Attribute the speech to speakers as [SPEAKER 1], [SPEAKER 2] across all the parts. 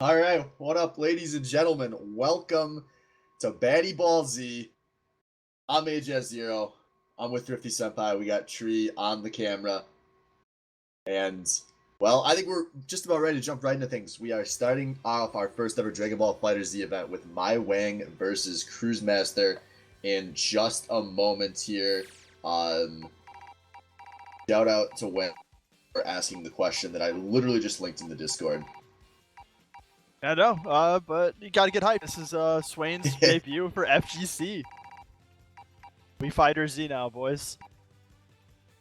[SPEAKER 1] All right, what up, ladies and gentlemen? Welcome to Batty Ball Z. I'm AJ0. I'm with Thrifty Senpai. We got Tree on the camera. And, well, I think we're just about ready to jump right into things. We are starting off our first ever Dragon Ball FighterZ event with My Wang versus Cruise Master in just a moment here. Shout out to Wang for asking the question that I literally just linked in the Discord.
[SPEAKER 2] I know, but you gotta get hyped. This is Swain's debut for FGC. We FighterZ now, boys.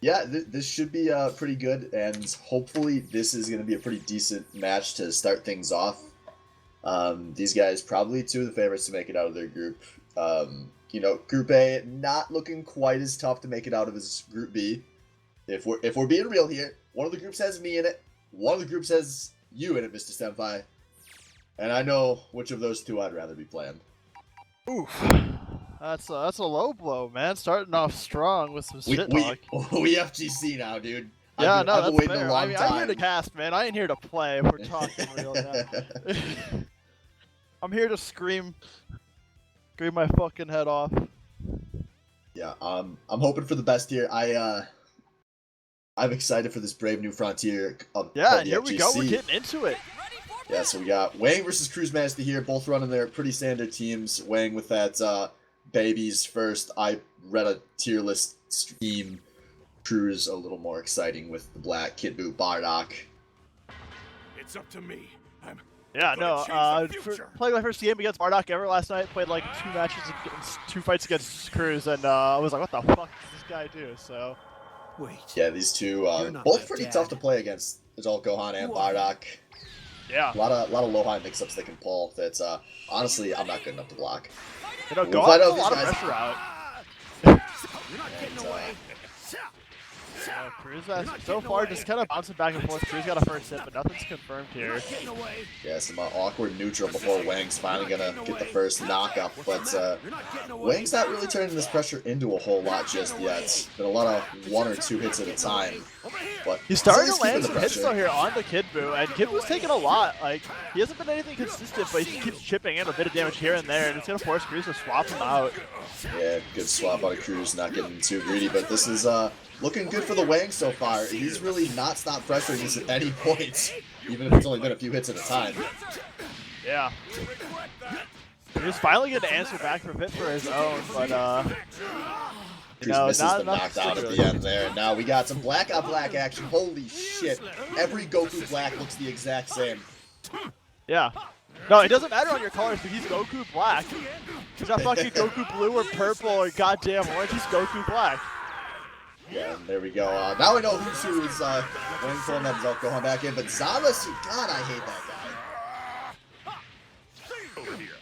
[SPEAKER 1] Yeah, this should be pretty good, and hopefully this is going to be a pretty decent match to start things off. These guys probably two of the favorites to make it out of their group. Group A not looking quite as tough to make it out of as Group B. If we're being real here, one of the groups has me in it, one of the groups has you in it, Mr. Senpai. And I know which of those two I'd rather be playing.
[SPEAKER 2] Oof. That's a low blow, man. Starting off strong with some shit talk.
[SPEAKER 1] We FGC now, dude.
[SPEAKER 2] Yeah,
[SPEAKER 1] I've been
[SPEAKER 2] that's
[SPEAKER 1] waiting
[SPEAKER 2] fair.
[SPEAKER 1] a long time.
[SPEAKER 2] I'm here to cast, man. I ain't here to play if we're talking real now. I'm here to scream my fucking head off.
[SPEAKER 1] Yeah, I'm hoping for the best here. I'm excited for this brave new frontier.
[SPEAKER 2] Yeah, here we go. We're getting into it.
[SPEAKER 1] Yeah, so we got Wang versus Cruise Master here, both running their pretty standard teams. Wang with that babies first. I read a tier list scheme. Cruise a little more exciting with the black Kid Boot Bardock.
[SPEAKER 3] It's up to me.
[SPEAKER 2] Playing my first game against Bardock ever last night. Played like two fights against Cruise, and I was like, what the fuck does this guy do? So.
[SPEAKER 3] Wait.
[SPEAKER 1] Yeah, these two both pretty tough to play against. Adult Gohan and Bardock.
[SPEAKER 2] Yeah.
[SPEAKER 1] A lot of low high mix-ups they can pull. That's honestly, I'm not good enough to block.
[SPEAKER 2] Gohan puts a lot of pressure out.
[SPEAKER 3] You're not getting away.
[SPEAKER 2] Cruz so far just kind of bouncing back and forth. Cruz got a first hit, but nothing's confirmed here.
[SPEAKER 1] Yeah, some awkward neutral before Wang's finally gonna get the first knockup, but Wang's not really turning this pressure into a whole lot just yet. It's been a lot of one or two hits at a time. But
[SPEAKER 2] he's starting to land some hits though here on the Kid Buu, and Kid Buu's taking a lot. Like, he hasn't been anything consistent, but he keeps chipping in a bit of damage here and there, and it's gonna force Cruz to swap him out. Yeah,
[SPEAKER 1] good swap out of Cruz, not getting too greedy, but this is looking good for the Wang so far. He's really not stopped pressuring this at any point, even if it's only been a few hits at a time.
[SPEAKER 2] Yeah. He's finally getting to answer back from hit for his own, but
[SPEAKER 1] Cruz misses the knockdown at the end there. And now we got some black on black action. Holy shit. Every Goku black looks the exact same.
[SPEAKER 2] Yeah. No, it doesn't matter on your colors, but he's Goku black. He's not fucking Goku blue or purple or goddamn orange, he's Goku black.
[SPEAKER 1] Yeah, there we go. Now we know who's who is Wang pulling that Adult Gohan back in, but Zamasu, God, I hate that guy.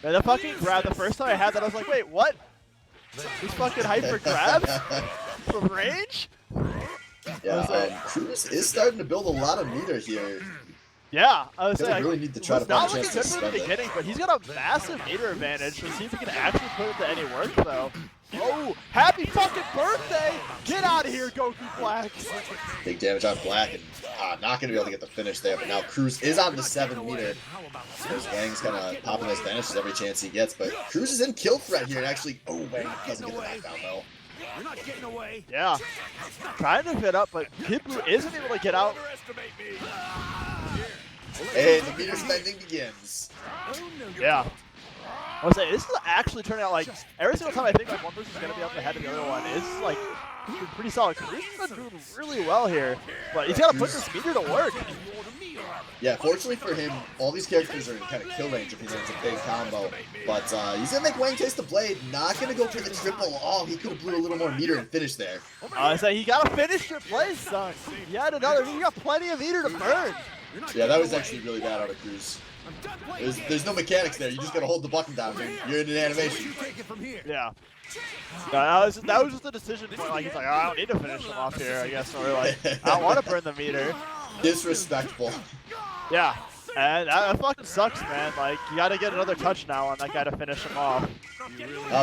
[SPEAKER 2] Man, the fucking grab, the first time I had that, I was like, wait, what? He's fucking hyper grabs? From range?
[SPEAKER 1] Yeah, Cruz is starting to build a lot of meter here.
[SPEAKER 2] Yeah, I was saying,
[SPEAKER 1] really need to try to find a chance to
[SPEAKER 2] spend it. Beginning, but he's got a massive meter advantage. Let's see if he can actually put it to any work, though. Oh, happy fucking birthday! Get out of here, Goku Black!
[SPEAKER 1] Big damage on Black, and not going to be able to get the finish there, but now Cruz is on the 7 meter. Wang's kind of popping those vanishes every chance he gets, but Cruz is in kill threat here, and actually, Wang doesn't get the knockdown, though.
[SPEAKER 3] You're not getting away.
[SPEAKER 2] Yeah. Trying to fit up, but Kid Buu isn't able to get out.
[SPEAKER 1] And the meter spending begins.
[SPEAKER 2] Yeah. I was saying, this is actually turning out like, every single time I think like one person's going to be up ahead of the other one, it's like pretty solid. Cruz has been doing really well here, but he's got to put this meter to work.
[SPEAKER 1] Yeah, fortunately for him, all these characters are in kind of kill range if he lands a big combo, but he's going to make Wang taste the blade, not going to go for the triple. Oh, he could have blew a little more meter and finished there.
[SPEAKER 2] I was saying, he got to finish your play, son. You had another, you got plenty of meter to burn.
[SPEAKER 1] Yeah, that was actually really bad out of Cruz. There's no mechanics there. You just gotta hold the button down, dude. You're in an animation.
[SPEAKER 2] Yeah. That was just a decision point. Like he's like, oh, I don't need to finish him off here, I guess. Or like, I don't want to burn the meter.
[SPEAKER 1] Disrespectful.
[SPEAKER 2] Yeah. And that fucking sucks, man. Like, you gotta get another touch now on that guy to finish him off.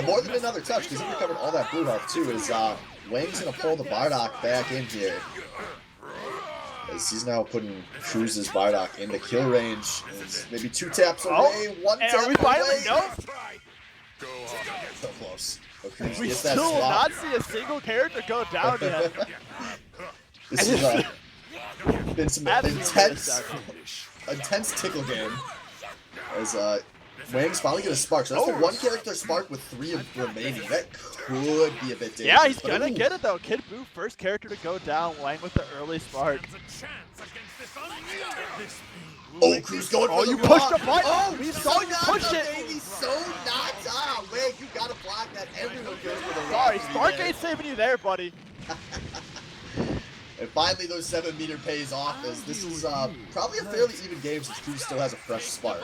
[SPEAKER 1] More than another touch, because he recovered all that blue health too. Is Wang's gonna pull the Bardock back in here. As he's now putting Cruz's Bardock into kill range. It's maybe 2 taps away,
[SPEAKER 2] Oh,
[SPEAKER 1] 1
[SPEAKER 2] and
[SPEAKER 1] tap
[SPEAKER 2] are we finally?
[SPEAKER 1] away.
[SPEAKER 2] Nope.
[SPEAKER 1] So close. But Cruz
[SPEAKER 2] We
[SPEAKER 1] gets that
[SPEAKER 2] still
[SPEAKER 1] swap.
[SPEAKER 2] not see a single character go down yet.
[SPEAKER 1] This has been some
[SPEAKER 2] Absolutely
[SPEAKER 1] intense tickle game. As Wang's finally gonna spark. So that's the 1 character spark with 3 of remaining. That could be a bit dangerous.
[SPEAKER 2] Yeah, he's
[SPEAKER 1] but
[SPEAKER 2] gonna
[SPEAKER 1] ooh.
[SPEAKER 2] get it though. Kid Buu, first character to go down. Wang with the early spark.
[SPEAKER 1] Oh, Cruz going for
[SPEAKER 2] Oh,
[SPEAKER 1] the
[SPEAKER 2] you pushed
[SPEAKER 1] rock.
[SPEAKER 2] the button.
[SPEAKER 1] Oh,
[SPEAKER 2] We saw you
[SPEAKER 1] Sonata,
[SPEAKER 2] push it.
[SPEAKER 1] baby. Sonata. Wang, you gotta block that. Everyone goes for the rock.
[SPEAKER 2] Sorry,
[SPEAKER 1] to be
[SPEAKER 2] Spark
[SPEAKER 1] there.
[SPEAKER 2] ain't saving you there, buddy.
[SPEAKER 1] And finally, those 7 meter pays off as this is probably a fairly even game since Cruz still has a fresh spark.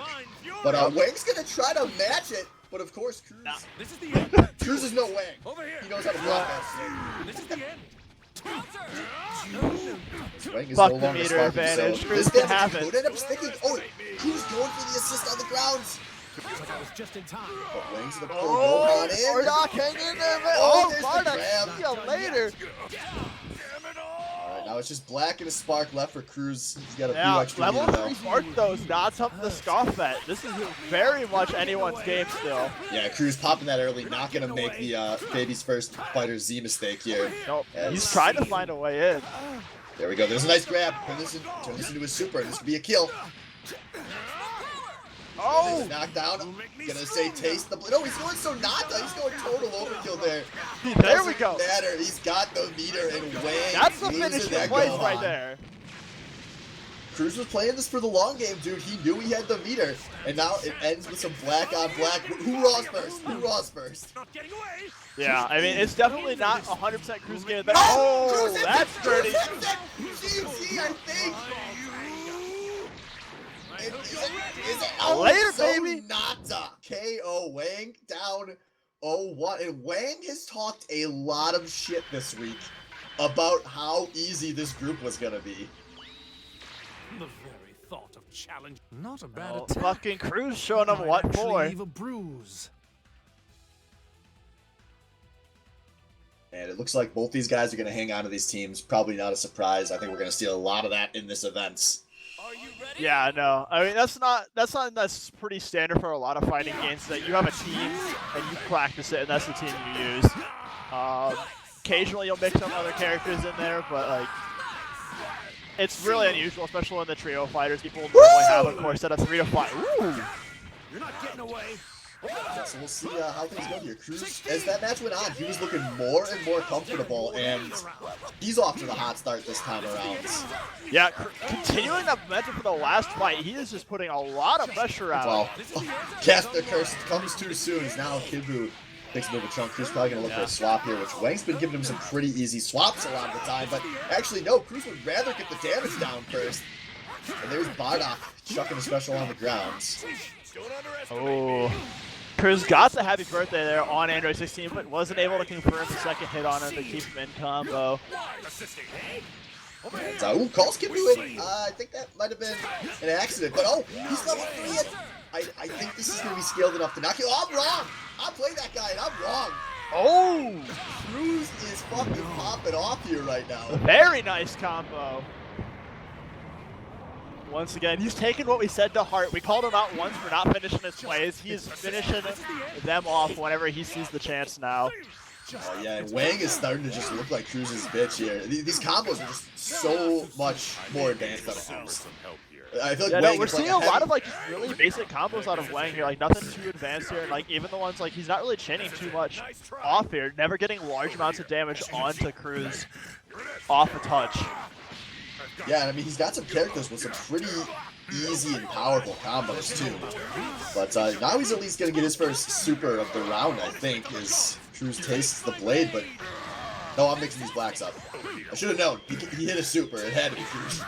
[SPEAKER 1] But Wang's gonna try to match it, but of course, Cruz.
[SPEAKER 3] This is the end.
[SPEAKER 1] Cruz is no Wang.
[SPEAKER 3] Over here.
[SPEAKER 1] He knows how to block that.
[SPEAKER 3] This is the end.
[SPEAKER 1] Wang is
[SPEAKER 2] Fuck
[SPEAKER 1] no
[SPEAKER 2] the
[SPEAKER 1] longer
[SPEAKER 2] meter
[SPEAKER 1] sparking,
[SPEAKER 2] advantage.
[SPEAKER 1] so
[SPEAKER 2] Cruz
[SPEAKER 1] this
[SPEAKER 2] can
[SPEAKER 1] damage
[SPEAKER 2] have
[SPEAKER 1] could
[SPEAKER 2] it.
[SPEAKER 1] end up sticking. Oh, Cruz going for the assist on the ground.
[SPEAKER 3] Looks like I was just in time.
[SPEAKER 1] But Wang's gonna pull
[SPEAKER 2] Oh,
[SPEAKER 1] Gohan in.
[SPEAKER 2] Bardock hang in there, man.
[SPEAKER 1] Oh,
[SPEAKER 2] Oh,
[SPEAKER 1] there's the
[SPEAKER 2] Bardock,
[SPEAKER 1] grab.
[SPEAKER 2] see you later.
[SPEAKER 1] Alright, now it's just Black and a spark left for Cruz. He's got a few
[SPEAKER 2] Yeah,
[SPEAKER 1] extra
[SPEAKER 2] level
[SPEAKER 1] meter,
[SPEAKER 2] 3
[SPEAKER 1] though.
[SPEAKER 2] spark though is not something to scoff at. This is very much anyone's game still.
[SPEAKER 1] Yeah, Cruz popping that early, not gonna make the baby's first fighter Z mistake here.
[SPEAKER 2] Nope.
[SPEAKER 1] As-
[SPEAKER 2] He's trying to find a way in.
[SPEAKER 1] There we go. There's a nice grab. Turn this into a super. This could be a kill.
[SPEAKER 2] Oh!
[SPEAKER 1] Knocked down. Gonna say taste the. No, he's going Sonata. He's going total overkill there.
[SPEAKER 2] There we go.
[SPEAKER 1] Doesn't matter. He's got the meter and Wang.
[SPEAKER 2] That's the
[SPEAKER 1] losing
[SPEAKER 2] finishing
[SPEAKER 1] that
[SPEAKER 2] place
[SPEAKER 1] Gohan.
[SPEAKER 2] right there.
[SPEAKER 1] Cruz was playing this for the long game, dude. He knew he had the meter, and now it ends with some black on black. Who raws first? Who raws first?
[SPEAKER 3] Not getting away.
[SPEAKER 2] Yeah, I mean, it's definitely not 100% Cruz game. But
[SPEAKER 1] Oh,
[SPEAKER 2] oh,
[SPEAKER 1] Cruz hits
[SPEAKER 2] that's
[SPEAKER 1] it!
[SPEAKER 2] dirty.
[SPEAKER 1] Cruz hits it! GG, I think. Is it?
[SPEAKER 2] Later, baby.
[SPEAKER 1] Sonata. KO Wang down 0-1. And Wang has talked a lot of shit this week about how easy this group was gonna be.
[SPEAKER 3] The very thought of challenge. Not a bad
[SPEAKER 2] Oh,
[SPEAKER 3] attack.
[SPEAKER 2] fucking Cruz showing them
[SPEAKER 3] Might
[SPEAKER 2] what
[SPEAKER 3] actually
[SPEAKER 2] for.
[SPEAKER 3] leave a bruise.
[SPEAKER 1] And it looks like both these guys are going to hang on to these teams. Probably not a surprise. I think we're going to see a lot of that in this event.
[SPEAKER 3] Are you ready?
[SPEAKER 2] Yeah, no. I mean, that's something that's pretty standard for a lot of fighting games. That you have a team and you practice it, and that's the team you use. Occasionally, you'll mix some other characters in there, but like, it's really unusual, especially in the trio fighters. People normally have a core set of 3 to 5. Ooh.
[SPEAKER 3] You're not getting away.
[SPEAKER 1] So we'll see how things go here. Cruz, as that match went on, he was looking more and more comfortable, and he's off to the hot start this time around.
[SPEAKER 2] Yeah, continuing that momentum for the last fight, he is just putting a lot of pressure out.
[SPEAKER 1] Well, Caster Curse comes too soon. As now Kid Buu takes a bit of a chunk. Cruz probably going to look for a swap here, which Wang's been giving him some pretty easy swaps a lot of the time. But actually, no, Cruz would rather get the damage down first. And there's Bardock chucking a special on the ground.
[SPEAKER 2] Oh. Cruz got the happy birthday there on Android 16, but wasn't able to confirm the second hit on him to keep him in combo.
[SPEAKER 1] And, ooh, calls Kid Buu in. I think that might have been an accident. But, oh, he's level 3. I think this is going to be skilled enough to knock you. Oh, I'm wrong. I played that guy, and I'm wrong.
[SPEAKER 2] Oh!
[SPEAKER 1] Cruz is fucking popping off here right now.
[SPEAKER 2] Very nice combo. Once again, he's taken what we said to heart. We called him out once for not finishing his plays. He's finishing them off whenever he sees the chance now.
[SPEAKER 1] Oh, yeah, and Wang is starting to just look like Cruz's bitch here. These combos are just so much more advanced than Cruz. I feel like
[SPEAKER 2] Yeah,
[SPEAKER 1] Wang
[SPEAKER 2] no, we're
[SPEAKER 1] is like
[SPEAKER 2] seeing a lot
[SPEAKER 1] heavy-
[SPEAKER 2] of like just really basic combos out of Wang here, like nothing too advanced here, and like even the ones like he's not really chaining too much off here, never getting large amounts of damage onto Cruz off a touch.
[SPEAKER 1] Yeah, and I mean, he's got some characters with some pretty easy and powerful combos, too. But now he's at least going to get his first super of the round, I think, as Cruz tastes the blade, but... No, I'm mixing these blacks up. I should have known. He hit a super. It had to be Cruz.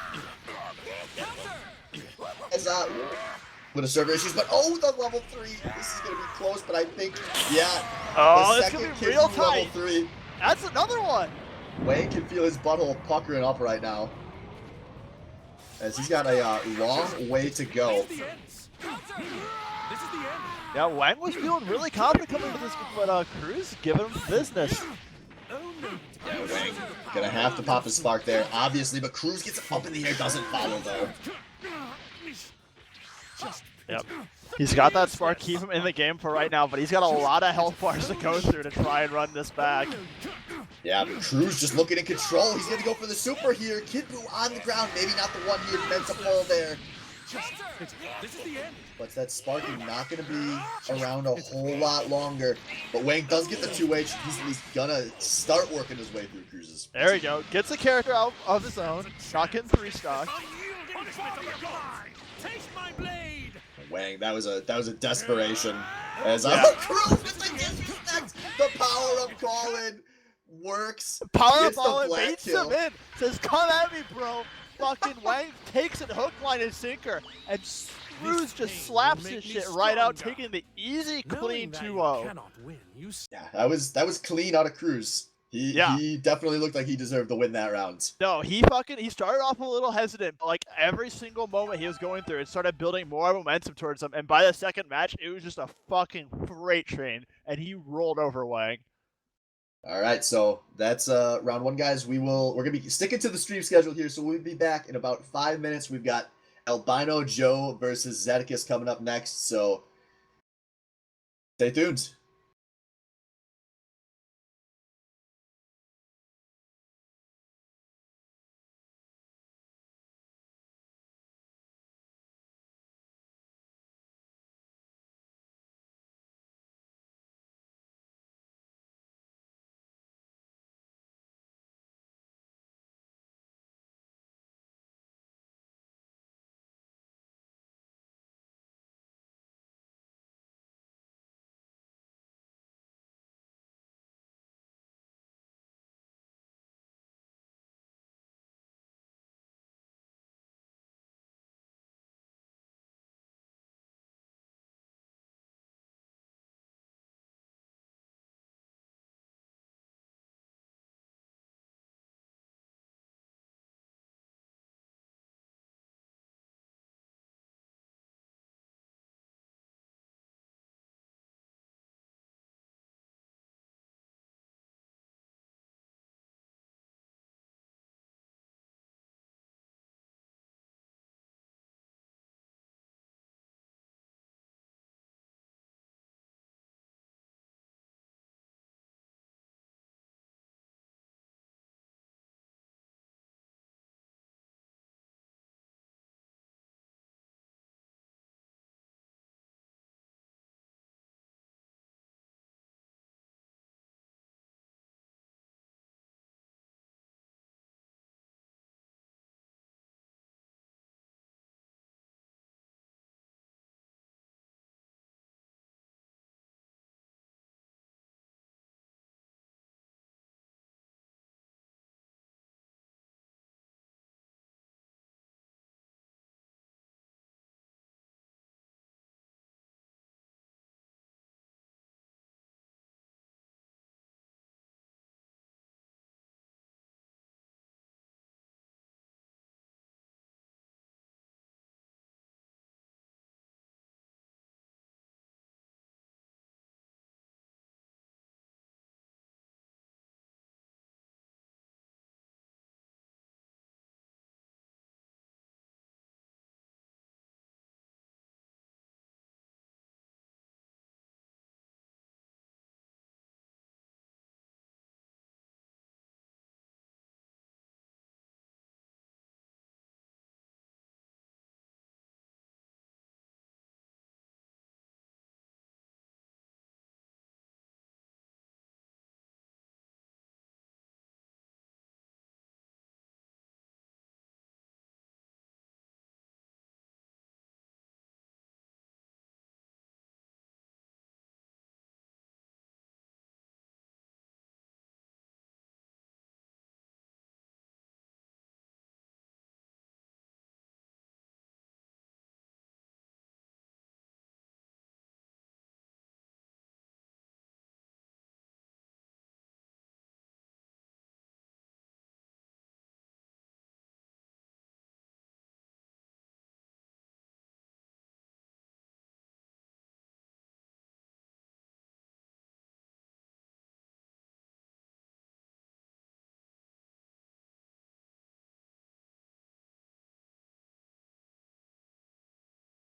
[SPEAKER 1] As, with a server issues, but oh, the level 3. This is going to be close, but I think, yeah.
[SPEAKER 2] Oh,
[SPEAKER 1] the
[SPEAKER 2] it's gonna
[SPEAKER 1] second
[SPEAKER 2] be
[SPEAKER 1] Kid
[SPEAKER 2] real
[SPEAKER 1] Buu level
[SPEAKER 2] tight.
[SPEAKER 1] 3.
[SPEAKER 2] That's another one.
[SPEAKER 1] Wang can feel his butthole puckering up right now. As he's got a long way to go.
[SPEAKER 3] This is the end.
[SPEAKER 2] Yeah, Wang was feeling really confident coming into this, but Cruz giving him business.
[SPEAKER 1] Wang gonna have to pop his spark there, obviously, but Cruz gets up in the air, doesn't follow though.
[SPEAKER 2] Yep. He's got that spark, keep him in the game for right now, but he's got a lot of health bars to go through to try and run this back.
[SPEAKER 1] Yeah, but Cruz just looking in control. He's gonna go for the super here. Kid Buu on the ground, maybe not the one he had meant to pull there.
[SPEAKER 3] This is the end.
[SPEAKER 1] But that sparking not gonna be around a whole lot longer. But Wang does get the 2H. He's gonna start working his way through Cruz's.
[SPEAKER 2] There we go. Gets a character out of his own. Not getting 3-stock.
[SPEAKER 3] Taste my blade.
[SPEAKER 1] Wang, that was a desperation. As
[SPEAKER 2] Yeah.
[SPEAKER 1] Cruz with the disrespect, the power up call-in works.
[SPEAKER 2] Power
[SPEAKER 1] Gets the
[SPEAKER 2] ball and
[SPEAKER 1] black
[SPEAKER 2] baits
[SPEAKER 1] kill.
[SPEAKER 2] him in. Says, come at me, bro. Fucking Wang takes it hook, line, and sinker. And Cruz just slaps his shit right out, taking the easy, clean 2-0.
[SPEAKER 1] Yeah, that was clean out of Cruz. He definitely looked like he deserved to win that round.
[SPEAKER 2] No, he started off a little hesitant, but like every single moment he was going through, it started building more momentum towards him. And by the second match, it was just a fucking freight train, and he rolled over Wang.
[SPEAKER 1] All right, so that's round one, guys. We're gonna be sticking to the stream schedule here, so we'll be back in about 5 minutes. We've got Albino Joe versus Zeticus coming up next, so stay tuned.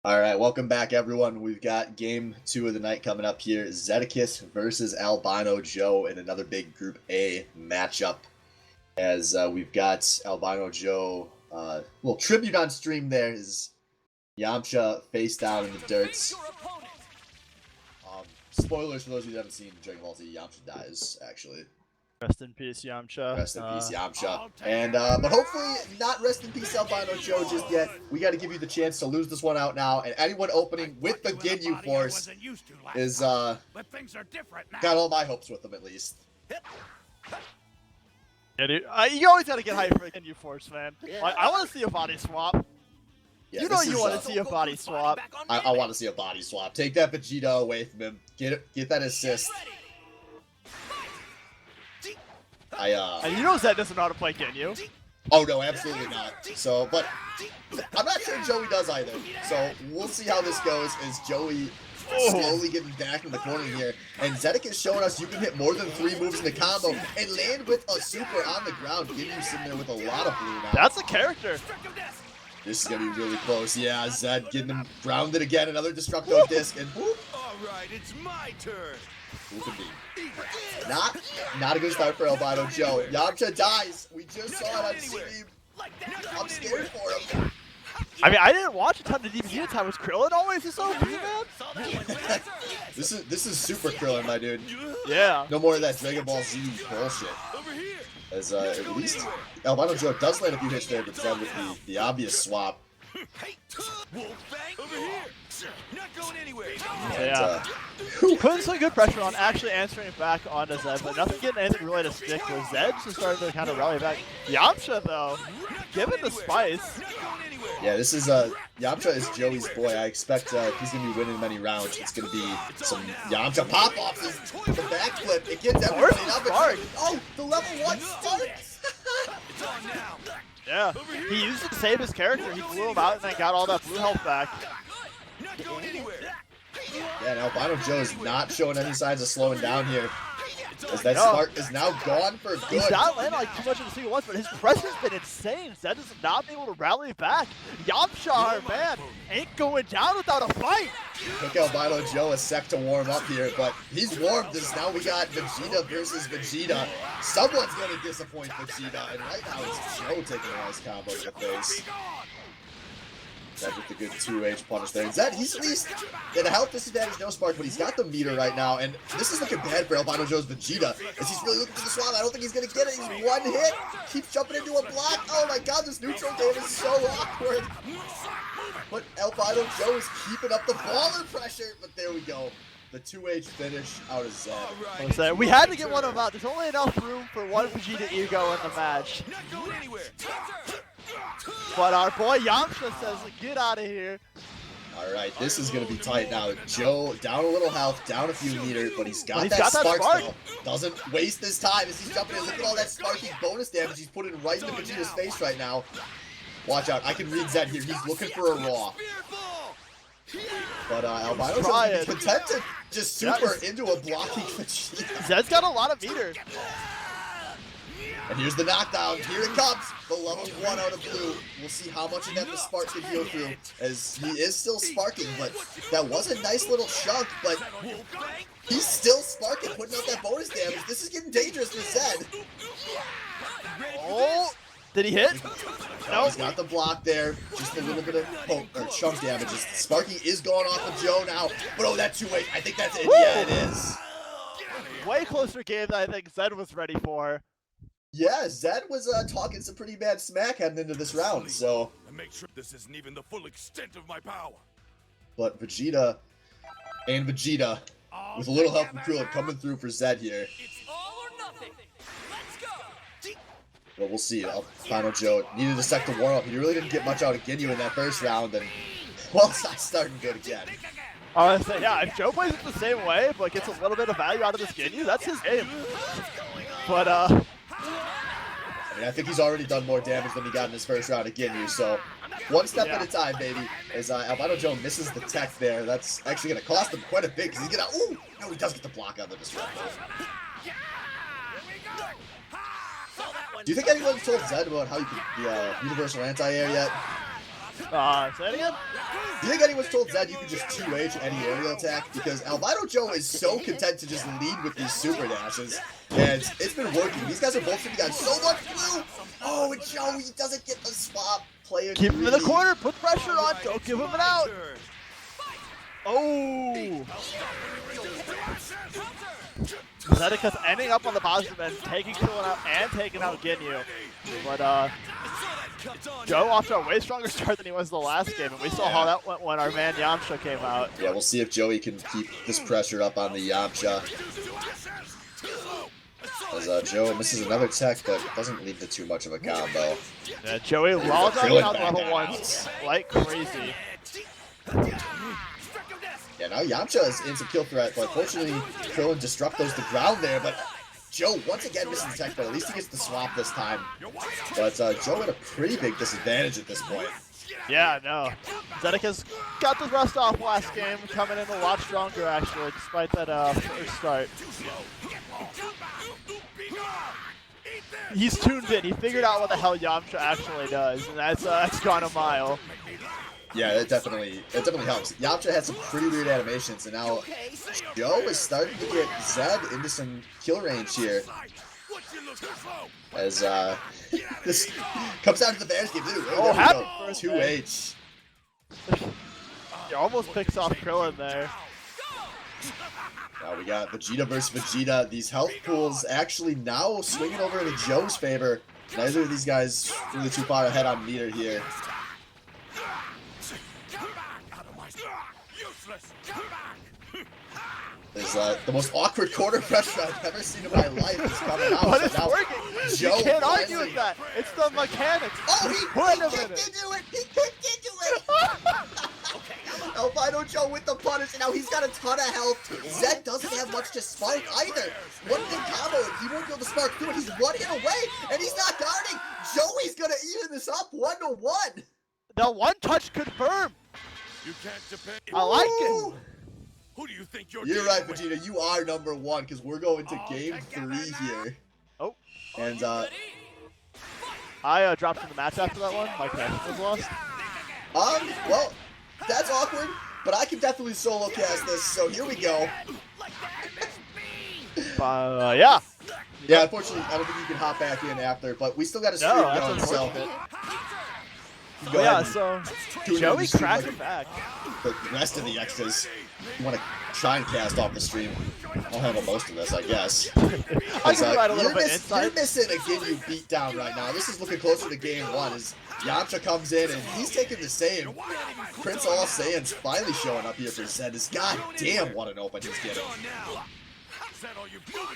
[SPEAKER 1] All right, welcome back, everyone. We've got game 2 of the night coming up here. Zedekiss versus Albino Joe in another big Group A matchup. As we've got Albino Joe, little tribute on stream there is Yamcha face down in the dirt. Spoilers for those of you who haven't seen Dragon Ball Z, Yamcha dies, actually.
[SPEAKER 2] Rest in peace, Yamcha.
[SPEAKER 1] Rest in peace, Yamcha. And but hopefully not rest in peace, Albino Joe, just yet. We got to give you the chance to lose this one out now. And anyone opening with the Ginyu Force is got all my hopes with them at least.
[SPEAKER 2] Yeah, dude. You always gotta get hyped for a Ginyu Force, man. Like, I want to see a body swap.
[SPEAKER 1] Yeah,
[SPEAKER 2] you know you want to see a body swap.
[SPEAKER 1] I want to see a body swap. Take that Vegeta away from him. Get that assist.
[SPEAKER 2] And you know Zed doesn't know how to play Ginyu.
[SPEAKER 1] Oh no, absolutely not. So, but I'm not sure Joey does either. So we'll see how this goes as Joey slowly getting back in the corner here. And Zedek is showing us you can hit more than 3 moves in the combo and land with a super on the ground. Ginyu sitting there with a lot of blue now.
[SPEAKER 2] That's a character.
[SPEAKER 1] This is gonna be really close. Yeah, Zed getting him grounded again. Another Destructo disc and whoop.
[SPEAKER 4] Alright, it's my turn.
[SPEAKER 1] Who could be? Not a good start for Albino Joe. Yamcha dies. We just saw it on stream. I'm scared for him.
[SPEAKER 2] I mean, I didn't watch a ton of DBZ time. Was Krillin always this OP, man?
[SPEAKER 1] This is super Krillin, my dude.
[SPEAKER 2] Yeah.
[SPEAKER 1] No more of that Dragon Ball Z bullshit. As at least Albino Joe does land a few hits there, but then with the obvious swap.
[SPEAKER 4] Over here. Not going anywhere.
[SPEAKER 2] Yeah. Putting some good pressure on, actually answering back onto Zed, but nothing getting anything really to stick with Zed, just started to kind of rally back. Yamcha, though, given the spice.
[SPEAKER 1] Yeah, this is Yamcha is Joey's boy. I expect if he's gonna be winning many rounds, it's gonna be some Yamcha pop-offs. The backflip, it gets everything up. Oh, the level 1 start.
[SPEAKER 2] Yeah, he used it to save his character. He blew him out and then got all that blue health back.
[SPEAKER 1] Yeah, and Albino Joe is not showing any signs of slowing down here. As that spark is now gone for good.
[SPEAKER 2] He's not landing like too much of a single once, but his pressure's been insane. Zed has not been able to rally back. Yamcha, our man, ain't going down without a fight.
[SPEAKER 1] Took Albino Joe a sec to warm up here, but he's warmed as now we got Vegeta versus Vegeta. Someone's going to disappoint Vegeta, and right now it's Joe taking a nice combo to the face. Zed with the good 2H punish there. And Zed, he's at least at a health disadvantage, no spark, but he's got the meter right now, and this is looking bad for Albino Joe's Vegeta, as he's really looking for the swap. I don't think he's going to get it. He's one hit, keeps jumping into a block. Oh my god, this neutral game is so awkward. But Albino Joe is keeping up the baller pressure, but there we go. The 2H finish out of Zed.
[SPEAKER 2] We had to get one of them out. There's only enough room for one Vegeta ego in the match. But our boy Yamcha says, get out of here.
[SPEAKER 1] Alright, this is going to be tight now. Joe down a little health, down a few meters, but he's got that spark still. Doesn't waste his time as he's jumping in. Look at all that sparking bonus damage he's putting right into Vegeta's face right now. Watch out, I can read Zed here. He's looking for a raw. But Albino's content to just super into a blocking Vegeta.
[SPEAKER 2] Zed's got a lot of meter.
[SPEAKER 1] And here's the knockdown. Here it comes. The level 1 out of blue. We'll see how much of that the spark can heal through, as he is still sparking, but that was a nice little chunk, but he's still sparking, putting out that bonus damage. This is getting dangerous for Zed.
[SPEAKER 2] Oh, did he hit?
[SPEAKER 1] No, he's got the block there. Just a little bit of poke or chunk damage. Sparking is going off of Joe now, but oh, that 2-8. I think that's it. Woo! Yeah, it is.
[SPEAKER 2] Way closer game than I think Zed was ready for.
[SPEAKER 1] Yeah, Zed was talking some pretty bad smack heading into this round, so.
[SPEAKER 4] And make sure this isn't even the full extent of my power.
[SPEAKER 1] But Vegeta with a little help from Krillin coming through for Zed here.
[SPEAKER 3] It's all or nothing. Let's go.
[SPEAKER 1] But we'll see. Albino Joe needed a sec to warm up. He really didn't get much out of Ginyu in that first round, and well, it's starting good again.
[SPEAKER 2] Honestly, yeah, if Joe plays it the same way, but gets a little bit of value out of this Ginyu, that's his game. But
[SPEAKER 1] I mean, I think he's already done more damage than he got in his first round of Ginyu, so one step at a time, baby. As Albino Joe misses the tech there, that's actually going to cost him quite a bit, because he's going to, ooh, no, he does get the block out of the Destructo. Do you think anyone's told Zed about how you can be universal anti-air yet?
[SPEAKER 2] Say it again?
[SPEAKER 1] Do you think anyone's told Zed you can just 2H any aerial attack? Because Albino Joe is so content to just lead with these super dashes, and it's been working. These guys are both sitting on so much blue. Oh, and Joe, he doesn't get the swap. Playing
[SPEAKER 2] Keep him in the
[SPEAKER 1] greedy.
[SPEAKER 2] corner, put pressure on, don't give him an out. Oh! Zedeka's ending up on the positive end, taking Krillin out and taking out Ginyu. But Joe off to a way stronger start than he was the last game, and we saw how that went when our man Yamcha came out.
[SPEAKER 1] Yeah, we'll see if Joey can keep this pressure up on the Yamcha. As Joe misses another tech, but doesn't lead to too much of a combo.
[SPEAKER 2] Yeah, Joey rolls
[SPEAKER 1] Krillin
[SPEAKER 2] out
[SPEAKER 1] back
[SPEAKER 2] level
[SPEAKER 1] at
[SPEAKER 2] 1
[SPEAKER 1] us.
[SPEAKER 2] like crazy.
[SPEAKER 1] Yeah, now Yamcha is into kill threat, but fortunately Krillin disrupt those the ground there, but Joe once again misses the tech, but at least he gets the swap this time. But Joe at a pretty big disadvantage at this point.
[SPEAKER 2] Yeah, no. Zedeka's got the rust off last game, coming in a lot stronger actually, despite that first start. He's tuned in. He figured out what the hell Yamcha actually does, and that's gone a mile.
[SPEAKER 1] Yeah, it definitely helps. Yamcha had some pretty weird animations, and now Joe is starting to get Zed into some kill range here. As this comes down to the Bears game too.
[SPEAKER 2] Oh, happy birthday.
[SPEAKER 1] 2H.
[SPEAKER 2] He almost picks off Krillin there.
[SPEAKER 1] Now we got Vegeta versus Vegeta. These health pools actually now swinging over into Joe's favor. Neither of these guys really too far ahead on meter here. There's the most awkward corner pressure I've ever seen in my life is coming out.
[SPEAKER 2] But it's
[SPEAKER 1] now
[SPEAKER 2] working.
[SPEAKER 1] Joe
[SPEAKER 2] You can't argue
[SPEAKER 1] finally-
[SPEAKER 2] with that. It's the mechanics.
[SPEAKER 1] Oh, he
[SPEAKER 2] Wait a
[SPEAKER 1] kicked
[SPEAKER 2] minute.
[SPEAKER 1] into it! He kicked into it! Albino Joe with the punish, and now he's got a ton of health. Zed doesn't have much to spark either. One big combo, and he won't be able to spark through it. He's running away, and he's not guarding. Joey's gonna even this up 1-1.
[SPEAKER 2] The one touch confirmed.
[SPEAKER 4] You can't depend.
[SPEAKER 2] I like
[SPEAKER 1] Ooh.
[SPEAKER 2] it.
[SPEAKER 4] Who do you think you're?
[SPEAKER 1] You're
[SPEAKER 4] dealing
[SPEAKER 1] right,
[SPEAKER 4] with?
[SPEAKER 1] Vegeta. You are #1 because we're going to game 3 here.
[SPEAKER 2] Oh,
[SPEAKER 1] And
[SPEAKER 2] I dropped from the match after that one. My connection was lost.
[SPEAKER 1] well, that's awkward, but I can definitely solo cast this. So here we go.
[SPEAKER 2] Yeah.
[SPEAKER 1] Yeah, unfortunately, I don't think you can hop back in after, but we still got a stream
[SPEAKER 2] No,
[SPEAKER 1] going.
[SPEAKER 2] that's
[SPEAKER 1] So
[SPEAKER 2] unfortunate.
[SPEAKER 1] go
[SPEAKER 2] Yeah,
[SPEAKER 1] ahead and
[SPEAKER 2] so
[SPEAKER 1] tune in
[SPEAKER 2] Joey
[SPEAKER 1] to stream
[SPEAKER 2] cracking
[SPEAKER 1] like
[SPEAKER 2] back.
[SPEAKER 1] the rest of the extras. You want to try and cast off the stream? I'll handle most of this, I guess.
[SPEAKER 2] I can provide a little bit
[SPEAKER 1] You're
[SPEAKER 2] insight.
[SPEAKER 1] missing a Ginyu beatdown right now. This is looking closer to game 1 as Yamcha comes in and he's taking the same. Prince All Saiyan's finally showing up here for Zed. This goddamn what an open he's getting.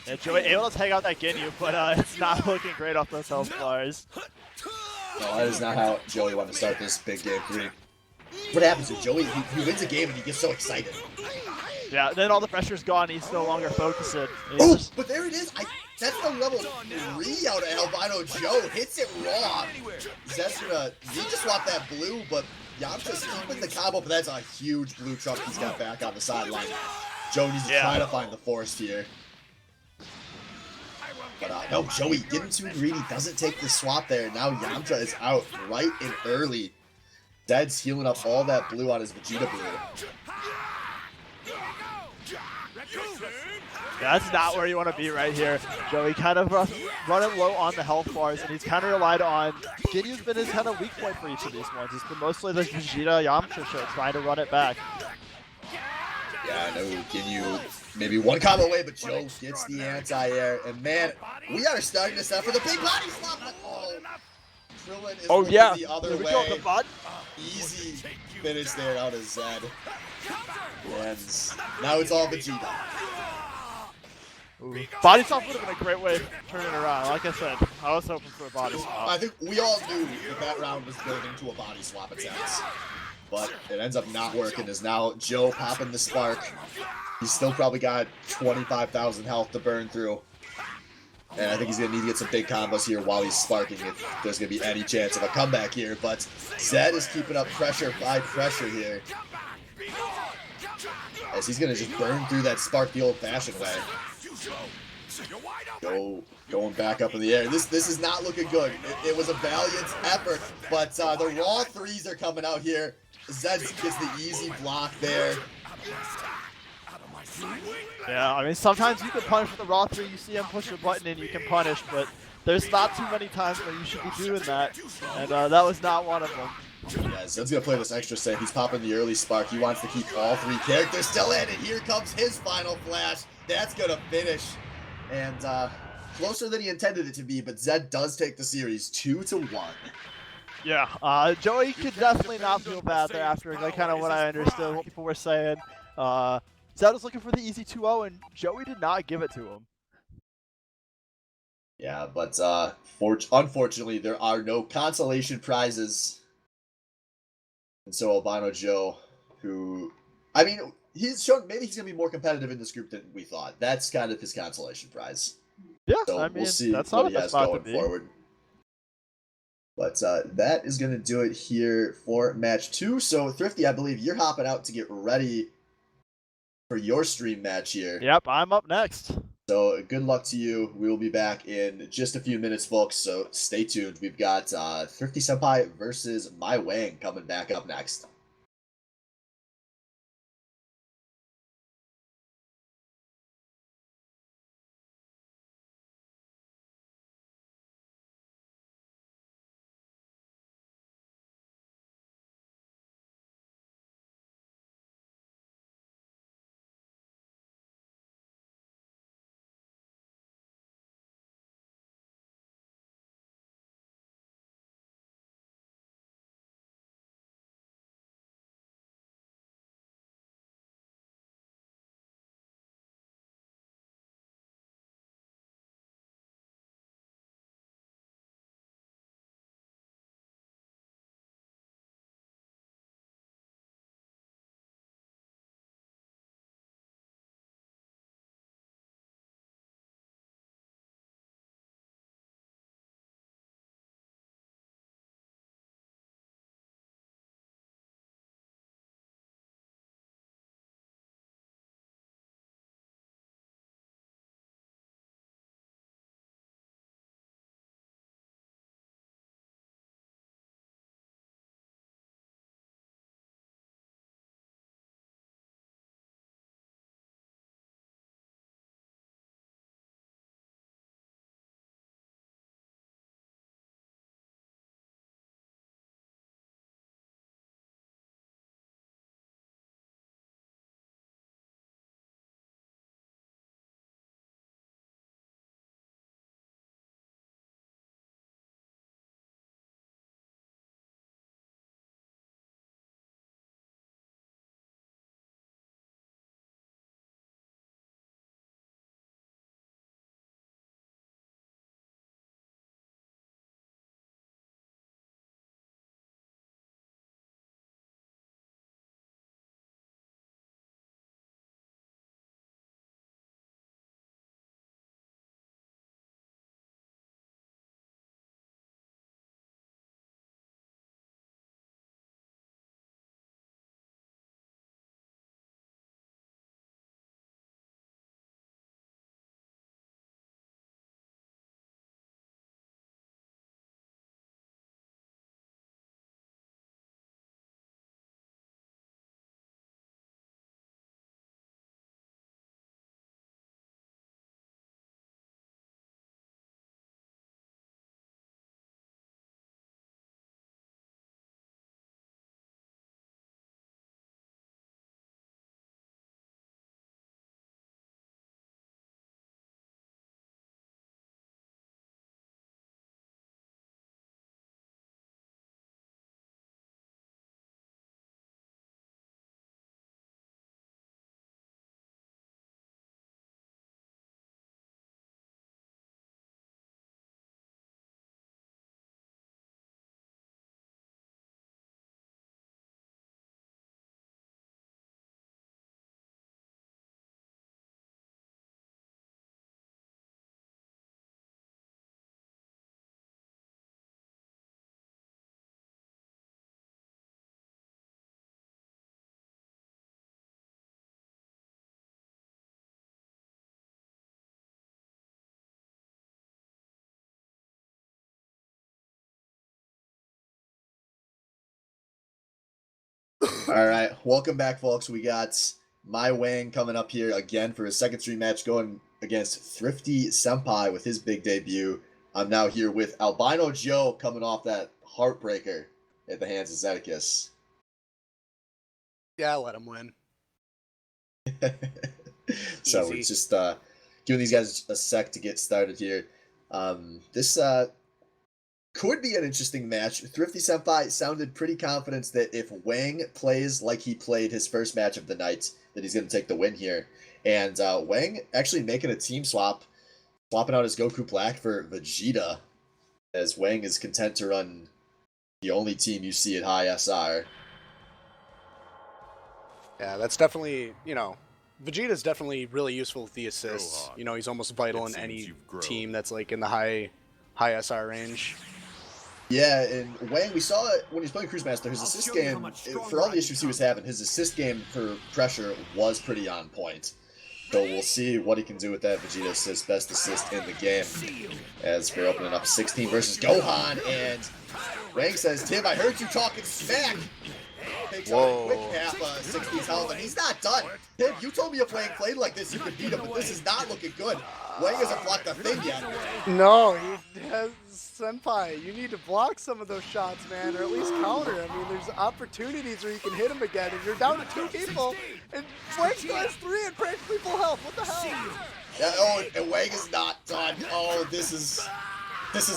[SPEAKER 2] Yeah, Joey able to take out that Ginyu, but it's not looking great off those health bars.
[SPEAKER 1] No, that is not how Joey wanted to start this big game 3. What happens to Joey? He wins a game and he gets so excited.
[SPEAKER 2] Yeah, then all the pressure's gone. He's no longer focusing.
[SPEAKER 1] Oh, but there it is. That's the level 3 out of Albino Joe. Hits it raw. Zed's gonna need to swap that blue, but Yamcha's keeping the combo, but that's a huge blue trump he's got back on the sideline. Joe needs to try to find the forest here. But no, Joey getting too greedy, doesn't take the swap there. Now Yamcha is out right and early. Zed's healing up all that blue on his Vegeta blue.
[SPEAKER 2] That's not where you want to be right here. Joey kind of running low on the health bars, and he's kind of relied on Ginyu's been his kind of weak point for each of these ones. It's been mostly the Vegeta Yamcha show, trying to run it back.
[SPEAKER 1] Yeah, I know Ginyu maybe one combo away, but Joe gets the anti-air. And man, we are starting to set for the big body slap. Oh, Krillin is looking the other
[SPEAKER 2] Here we
[SPEAKER 1] way.
[SPEAKER 2] go, the bot.
[SPEAKER 1] Easy finish there out of Zed. And now it's all Vegeta.
[SPEAKER 2] Ooh. Body swap would have been a great way of turning it around. Like I said, I was hoping for a body swap.
[SPEAKER 1] I think we all knew that round was building to a body swap attacks. But it ends up not working as now Joe popping the spark. He's still probably got 25,000 health to burn through. And I think he's going to need to get some big combos here while he's sparking if there's going to be any chance of a comeback here. But Zed is keeping up pressure by pressure here. As he's going to just burn through that spark the old-fashioned way.
[SPEAKER 4] You're wide open.
[SPEAKER 1] Going back up in the air. This is not looking good. It was a valiant effort, but the raw threes are coming out here. Zed gets the easy block there.
[SPEAKER 2] Yeah, I mean, sometimes you can punish with the raw 3, you see him push a button and you can punish, but there's not too many times where you should be doing that, and that was not one of them.
[SPEAKER 1] Yeah, Zed's gonna play this extra save. He's popping the early spark. He wants to keep all 3 characters still in, and here comes his final flash. That's gonna finish, and closer than he intended it to be, but Zed does take the series 2-1.
[SPEAKER 2] Yeah, Joey could definitely not feel bad there after like kind of what I understood, what people were saying. Zed was looking for the easy 2-0, and Joey did not give it to him.
[SPEAKER 1] Yeah, but unfortunately, there are no consolation prizes. And so Albino Joe, who, I mean, he's shown maybe he's going to be more competitive in this group than we thought. That's kind of his consolation prize.
[SPEAKER 2] Yeah,
[SPEAKER 1] So
[SPEAKER 2] I mean,
[SPEAKER 1] we'll see
[SPEAKER 2] that's
[SPEAKER 1] what
[SPEAKER 2] not
[SPEAKER 1] he
[SPEAKER 2] a bad
[SPEAKER 1] has
[SPEAKER 2] spot to
[SPEAKER 1] going
[SPEAKER 2] be.
[SPEAKER 1] forward. But that is going to do it here for match 2. So, Thrifty, I believe you're hopping out to get ready for your stream match here.
[SPEAKER 2] Yep, I'm up next.
[SPEAKER 1] So good luck to you. We will be back in just a few minutes, folks. So stay tuned. We've got Thrifty Senpai versus My Wang coming back up next. All right, welcome back, folks. We got my Wang coming up here again for his second stream match, going against Thrifty Senpai with his big debut. I'm now here with Albino Joe coming off that heartbreaker at the hands of Zedekus.
[SPEAKER 5] Yeah, let him win.
[SPEAKER 1] So
[SPEAKER 5] Easy.
[SPEAKER 1] it's just giving these guys a sec to get started here. This could be an interesting match. Thrifty Senpai sounded pretty confident that if Wang plays like he played his first match of the night, that he's going to take the win here. And Wang actually making a team swap, swapping out his Goku Black for Vegeta, as Wang is content to run the only team you see at high SR.
[SPEAKER 5] Yeah, that's definitely, Vegeta's definitely really useful with the assists. He's almost vital in any team that's like in the high SR range.
[SPEAKER 1] Yeah, and Wang, we saw it when he was playing Cruise Master, his assist game, for all the issues he was having, his assist game for pressure was pretty on point. So we'll see what he can do with that Vegeta assist, best assist in the game, as we're opening up 16 versus Gohan, and Wang says, Tim, I heard you talking smack! Takes out a quick half 60's health, and he's not done. Tim, you told me if Wang played like this, you could beat him, but this is not looking good. Wang hasn't blocked a thing yet.
[SPEAKER 5] No, he has Senpai. You need to block some of those shots, man, or at least counter. I mean, there's opportunities where you can hit him again, and you're down to 2 people, and Wang still has 3 and practically full health. What the hell?
[SPEAKER 1] Yeah, and Wang is not done. Oh, this is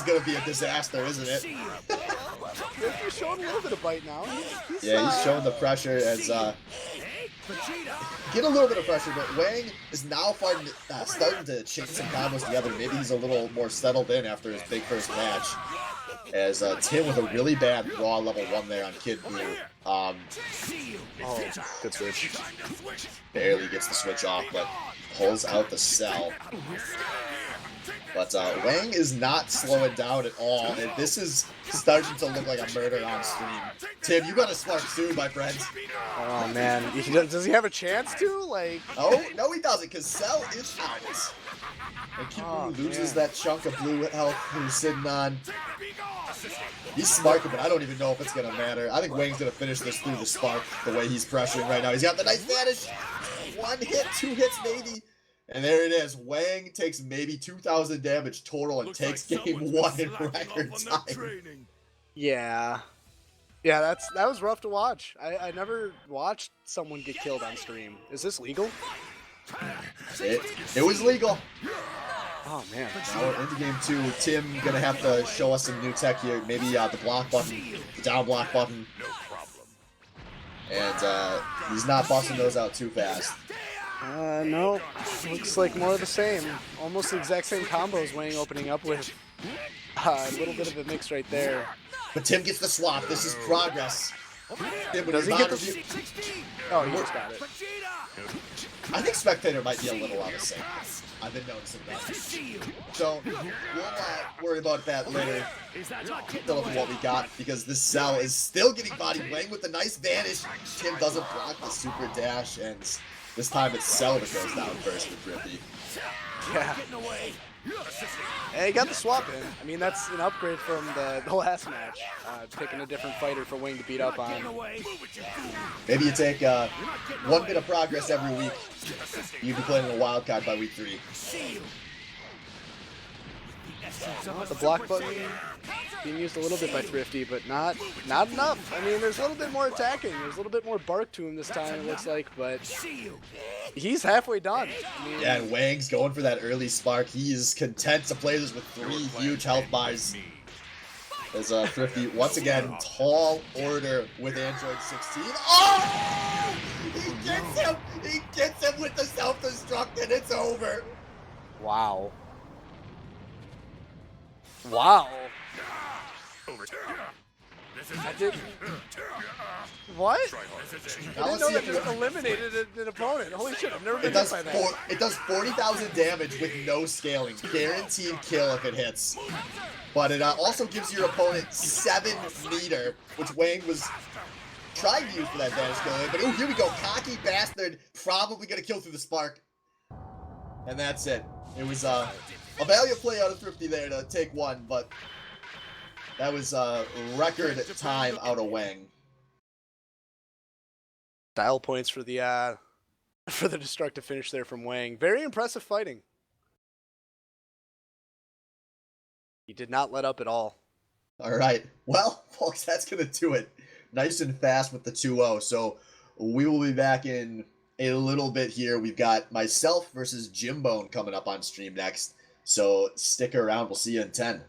[SPEAKER 1] gonna be a disaster, isn't it?
[SPEAKER 5] He's showing a little bit of bite now.
[SPEAKER 1] He's showing the pressure as get a little bit of pressure, but Wang is now starting to chain some combos together. Maybe he's a little more settled in after his big first match. As Tim with a really bad raw level 1 there on Kid Buu.
[SPEAKER 5] Good switch.
[SPEAKER 1] Barely gets the switch off, but pulls out the cell. But Wang is not slowing down at all, and this is starting to look like a murder on stream. Tim, you gotta start soon, my friend.
[SPEAKER 5] Oh man, does he have a chance to? Like?
[SPEAKER 1] Oh, no he doesn't, because Cell is out. And Kid Buu loses that chunk of blue health he's sitting on. He's sparking, but I don't even know if it's gonna matter. I think Wang's gonna finish this through the spark, the way he's pressuring right now. He's got the nice vanish. 1 hit, 2 hits maybe. And there it is. Wang takes maybe 2,000 damage total and takes game 1 in record time.
[SPEAKER 5] Yeah. Yeah, that was rough to watch. I never watched someone get killed on stream. Is this legal?
[SPEAKER 1] It was legal.
[SPEAKER 5] Oh man.
[SPEAKER 1] Now we're into game 2. Tim gonna have to show us some new tech here. Maybe the block button, the down block button. And he's not busting those out too fast.
[SPEAKER 5] No. Looks like more of the same. Almost the exact same combos Wang opening up with. A little bit of a mix right there.
[SPEAKER 1] But Tim gets the swap. This is progress. Tim,
[SPEAKER 5] Does he get the... Oh, he just got it.
[SPEAKER 1] I think Spectator might be a little out of sync. I've been noticing that. So, we'll worry about that later. Still with what we got, because this Cell is still getting bodied. Wang with the nice vanish. Tim doesn't block the super dash, and this time it's Cell that goes down first with Thrifty.
[SPEAKER 5] Yeah. Hey, he got the swap in. I mean, that's an upgrade from the last match. Picking a different fighter for Wang to beat up on.
[SPEAKER 1] Maybe you take 1 bit of progress every week. You'd be playing a wild card by week 3.
[SPEAKER 5] The block button being used a little bit by Thrifty, but not enough. I mean, there's a little bit more attacking. There's a little bit more bark to him this time, it looks like, but he's halfway done. I mean,
[SPEAKER 1] yeah, and Wang's going for that early spark. He is content to play this with 3 huge health buys. As Thrifty, once again, tall order with Android 16. Oh! He gets him! He gets him with the self-destruct, and it's over!
[SPEAKER 5] wow. Wow. I didn't... What? I didn't know that just eliminated an opponent. Holy shit, I've never been hit by that.
[SPEAKER 1] It does 40,000 damage with no scaling. Guaranteed kill if it hits. But it also gives your opponent 7 meter, which Wang was trying to use for that vanish kill. But oh, here we go. Cocky bastard. Probably going to kill through the spark. And that's it. It was a valiant play out of Thrifty there to take 1, but that was record time out of Wang.
[SPEAKER 5] Style points for the destructive finish there from Wang. Very impressive fighting. He did not let up at all.
[SPEAKER 1] All right. Well, folks, that's going to do it. Nice and fast with the 2-0. So we will be back in a little bit here. We've got myself versus Jimbone coming up on stream next. So stick around. We'll see you in 10.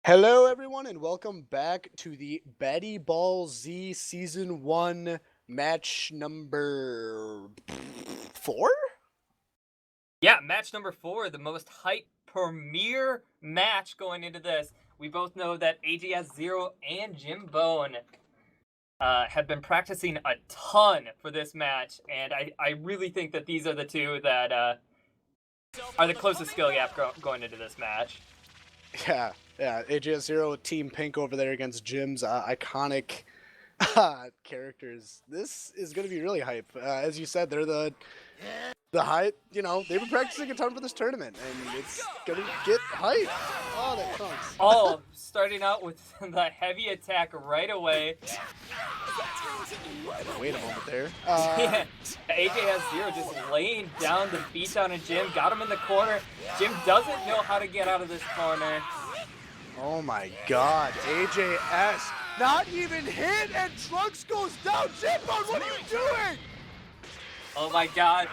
[SPEAKER 5] Hello, everyone, and welcome back to the Batty Ball Z Season 1 match number 4?
[SPEAKER 6] Yeah, match number 4, the most hype premier match going into this. We both know that AGS Zero and Jim Bone have been practicing a ton for this match, and I really think that these are the two that are the closest skill gap going into this match.
[SPEAKER 5] Yeah, AGS Zero, Team Pink over there against Jim's iconic characters. This is going to be really hype. As you said, they're the hype, they've been practicing a ton for this tournament, and it's going to get hype. Oh, that Trunks.
[SPEAKER 6] Oh, starting out with the heavy attack right away.
[SPEAKER 5] Wait a moment there.
[SPEAKER 6] Yeah, AJS Zero just laying down the beatdown on Jim, got him in the corner. Jim doesn't know how to get out of this corner.
[SPEAKER 5] Oh my god, AJS not even hit, and Trunks goes down. Jim Bone, what are you doing?
[SPEAKER 6] Oh my god.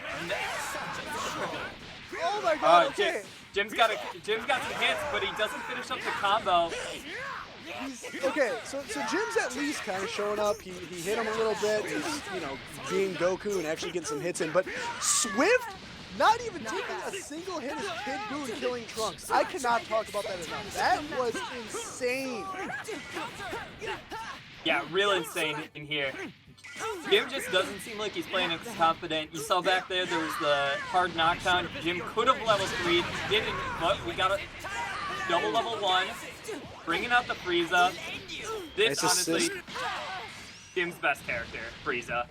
[SPEAKER 5] Oh my god, okay.
[SPEAKER 6] Jim's got some hits, but he doesn't finish up the combo.
[SPEAKER 5] Okay, so Jim's at least kind of showing up. He hit him a little bit. He's, being Goku and actually getting some hits in. But Swift, not even taking a single hit as Kid Buu and killing Trunks. I cannot talk about that enough. That was insane.
[SPEAKER 6] Yeah, real insane in here. Jim just doesn't seem like he's playing as confident. You saw back there was the hard knockdown. Jim could have level 3'd, didn't, but we got a double level 1. Bringing out the Frieza. This, honestly, Jim's best character, Frieza.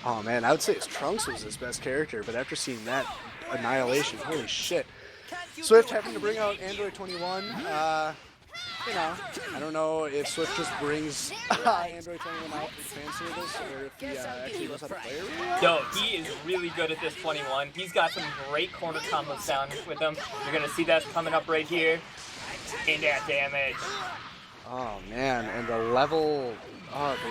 [SPEAKER 5] Oh man, I would say Trunks was his best character, but after seeing that annihilation, holy shit. Swift having to bring out Android 21. I don't know if Swift just brings Android 21 out for fan service, or if he actually knows how to play it really well.
[SPEAKER 6] No, he is really good at this 21. He's got some great corner combos down with him. You're going to see that coming up right here. And that damage.
[SPEAKER 5] Oh man, and the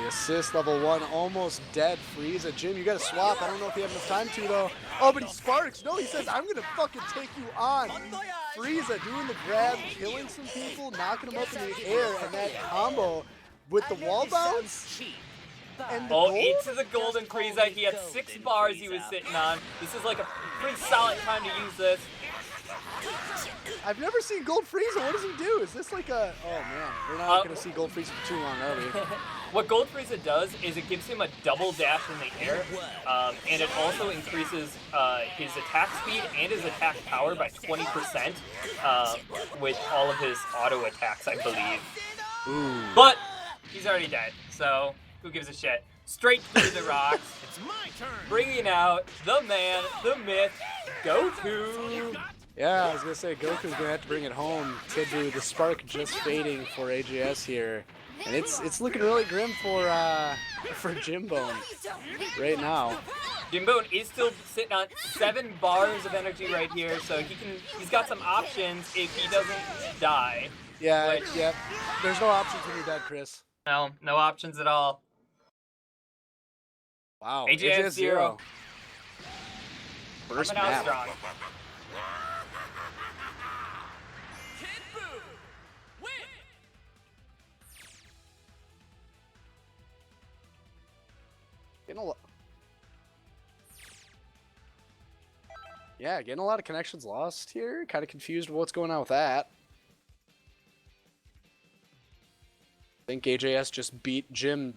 [SPEAKER 5] assist level 1, almost dead Frieza. Jim, you gotta swap. I don't know if you have enough time to though. Oh, but he sparks. No, he says, I'm gonna fucking take you on. Frieza doing the grab, killing some people, knocking them up in the air, and that combo with the wall bounce. And the gold?
[SPEAKER 6] Into the golden Frieza. He had 6 bars he was sitting on. This is like a pretty solid time to use this.
[SPEAKER 5] I've never seen Gold Frieza. What does he do? Is this like a... Oh, man. We're not going to see Gold Frieza for too long, are we?
[SPEAKER 6] What Gold Frieza does is it gives him a double dash in the air, and it also increases his attack speed and his attack power by 20% with all of his auto attacks, I believe.
[SPEAKER 5] Ooh.
[SPEAKER 6] But he's already dead, so who gives a shit? Straight through the rocks.
[SPEAKER 4] It's my turn.
[SPEAKER 6] Bringing out the man, the myth, Goku.
[SPEAKER 5] Yeah, I was going to say, Goku's going to have to bring it home. Kid Buu, the spark just fading for AGS here. And it's looking really grim for Jim Bone right now.
[SPEAKER 6] Jim Bone is still sitting on 7 bars of energy right here, so he's got some options if he doesn't die.
[SPEAKER 5] Yeah, yeah. There's no options when you're dead, Chris.
[SPEAKER 6] No options at all.
[SPEAKER 5] Wow.
[SPEAKER 6] AGS Zero.
[SPEAKER 5] First
[SPEAKER 6] Coming out
[SPEAKER 5] map.
[SPEAKER 6] strong.
[SPEAKER 4] Kid Buu, win.
[SPEAKER 5] Getting a lot of connections lost here. Kind of confused with what's going on with that. I think AJS just beat Jim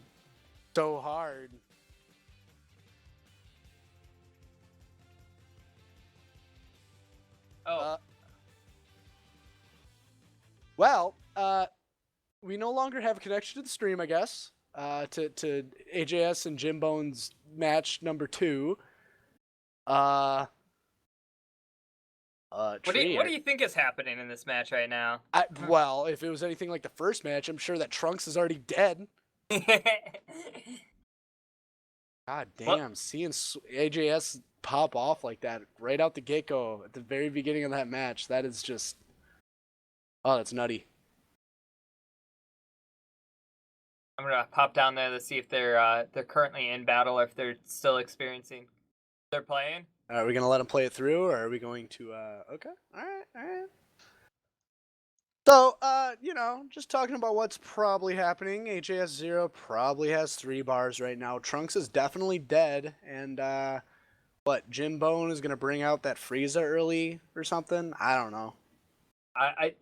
[SPEAKER 5] so hard.
[SPEAKER 6] Oh.
[SPEAKER 5] Well, we no longer have a connection to the stream, I guess. To AJS and Jim Bone's match number 2.
[SPEAKER 6] What do you think is happening in this match right now?
[SPEAKER 5] Well, if it was anything like the first match, I'm sure that Trunks is already dead. God damn, seeing AJS pop off like that right out the get-go at the very beginning of that match, that is just... Oh, that's nutty.
[SPEAKER 6] I'm gonna pop down there to see if they're currently in battle or if they're still experiencing. They're playing.
[SPEAKER 5] Are we gonna let them play it through, or are we going to? Okay, all right. So, just talking about what's probably happening. AJS Zero probably has 3 bars right now. Trunks is definitely dead, and what, Jim Bone is gonna bring out that Frieza early or something? I don't know.
[SPEAKER 6] I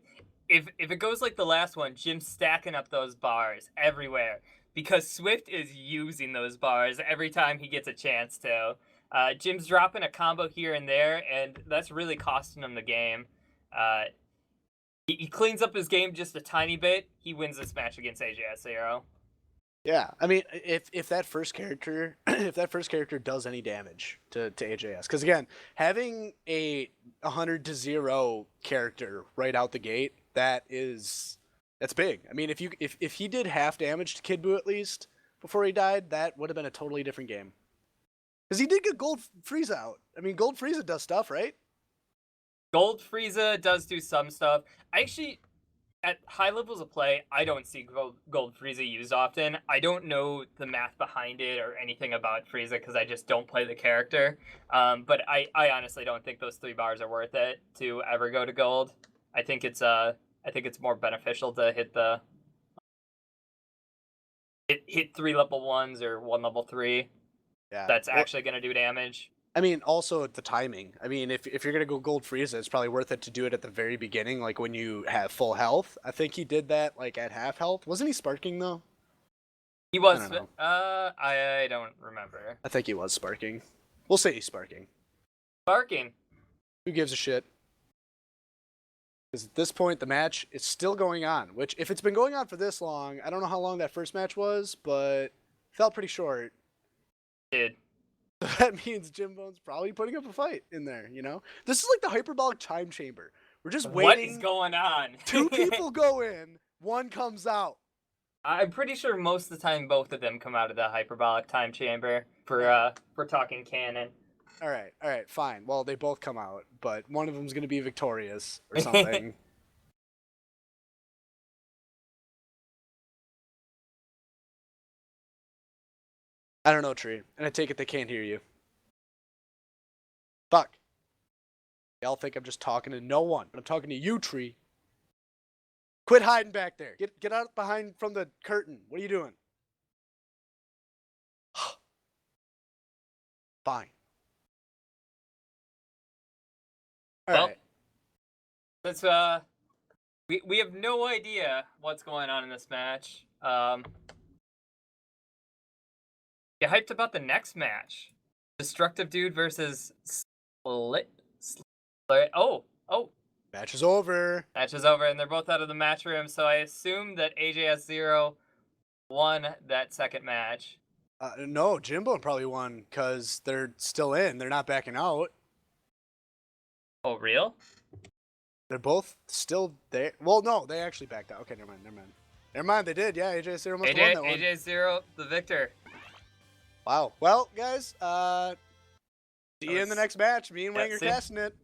[SPEAKER 6] if it goes like the last one, Jim's stacking up those bars everywhere because Swift is using those bars every time he gets a chance to. Jim's dropping a combo here and there, and that's really costing him the game. Uh, he cleans up his game just a tiny bit. He wins this match against AJS Zero.
[SPEAKER 5] Yeah, I mean, if that first character, if that first character does any damage to AJS, because again, having a 100-0 character right out the gate, that's big. I mean, if he did half damage to Kid Buu at least before he died, that would have been a totally different game. Because he did get Gold Frieza out. I mean, Gold Frieza does stuff, right?
[SPEAKER 6] Gold Frieza does do some stuff. Actually, at high levels of play, I don't see Gold Frieza used often. I don't know the math behind it or anything about Frieza because I just don't play the character. But I honestly don't think those 3 bars are worth it to ever go to gold. I think it's more beneficial to hit 3 level 1s or 1 level 3.
[SPEAKER 5] Yeah.
[SPEAKER 6] That's actually going to do damage.
[SPEAKER 5] I mean, also the timing. I mean, if you're gonna go Gold Frieza, it's probably worth it to do it at the very beginning, like when you have full health. I think he did that like at half health. Wasn't he sparking though?
[SPEAKER 6] He was.
[SPEAKER 5] I don't know.
[SPEAKER 6] I don't remember.
[SPEAKER 5] I think he was sparking. We'll say he's sparking.
[SPEAKER 6] Sparking.
[SPEAKER 5] Who gives a shit? Because at this point, the match is still going on. Which, if it's been going on for this long, I don't know how long that first match was, but felt pretty short.
[SPEAKER 6] Dude.
[SPEAKER 5] So that means Jim Bone's probably putting up a fight in there, you know? This is like the hyperbolic time chamber. We're just waiting.
[SPEAKER 6] What is going on?
[SPEAKER 5] 2 people go in, 1 comes out.
[SPEAKER 6] I'm pretty sure most of the time both of them come out of the hyperbolic time chamber for talking canon.
[SPEAKER 5] All right, fine. Well, they both come out, but one of them's going to be victorious or something. I don't know, Tree. And I take it they can't hear you. Fuck. Y'all think I'm just talking to no one, but I'm talking to you, Tree. Quit hiding back there. Get out behind from the curtain. What are you doing? Fine. All
[SPEAKER 6] Well,
[SPEAKER 5] right.
[SPEAKER 6] let's we have no idea what's going on in this match. You hyped about the next match. Destructive Dude versus Split. Oh.
[SPEAKER 5] Match is over.
[SPEAKER 6] Match is over, and they're both out of the match room, so I assume that AJS Zero won that second match.
[SPEAKER 5] No, Jimbo probably won because they're still in. They're not backing out.
[SPEAKER 6] Oh, real?
[SPEAKER 5] They're both still there. Well, no, they actually backed out. Okay, never mind. They did. Yeah, AJ Zero must have won that one.
[SPEAKER 6] AJ Zero, the victor.
[SPEAKER 5] Wow. Well, guys, see you in the next match. Me and Wang are
[SPEAKER 6] see.
[SPEAKER 5] casting it.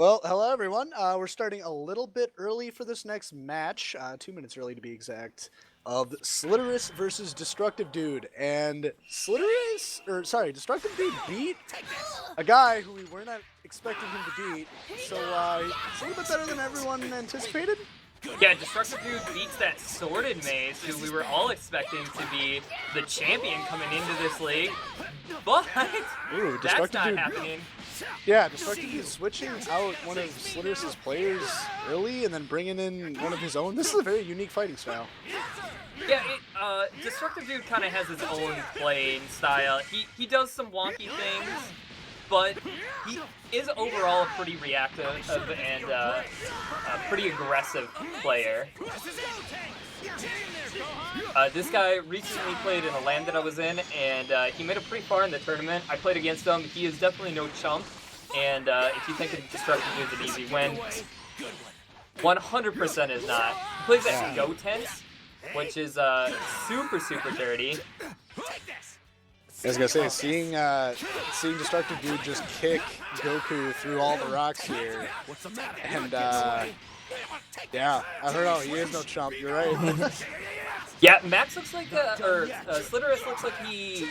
[SPEAKER 5] Well, hello everyone. We're starting a little bit early for this next match, 2 minutes early to be exact, of Slitterus versus Destructive Dude. And Destructive Dude beat a guy who we were not expecting him to beat. So it's a little bit better than everyone anticipated.
[SPEAKER 6] Yeah, Destructive Dude beats that Sorted Maze, who we were all expecting to be the champion coming into this league. But
[SPEAKER 5] Ooh,
[SPEAKER 6] that's
[SPEAKER 5] Destructive
[SPEAKER 6] not
[SPEAKER 5] Dude.
[SPEAKER 6] happening.
[SPEAKER 5] Yeah, Destructive Dude switching out one of Slitterus' players early and then bringing in one of his own. This is a very unique fighting style.
[SPEAKER 6] Yeah, Destructive Dude kind of has his own playing style. He does some wonky things, but he is overall a pretty reactive and a pretty aggressive player. This guy recently played in a LAN that I was in, and he made it pretty far in the tournament. I played against him. He is definitely no chump, and if you think that Destructive Dude's an easy win, 100% is not. He plays at Go Tense, which is super, super dirty.
[SPEAKER 5] I was gonna say, seeing Destructive Dude just kick Goku through all the rocks here, and yeah, I don't know, he is no chump. You're right.
[SPEAKER 6] Yeah, Max looks like, Slitterus looks like he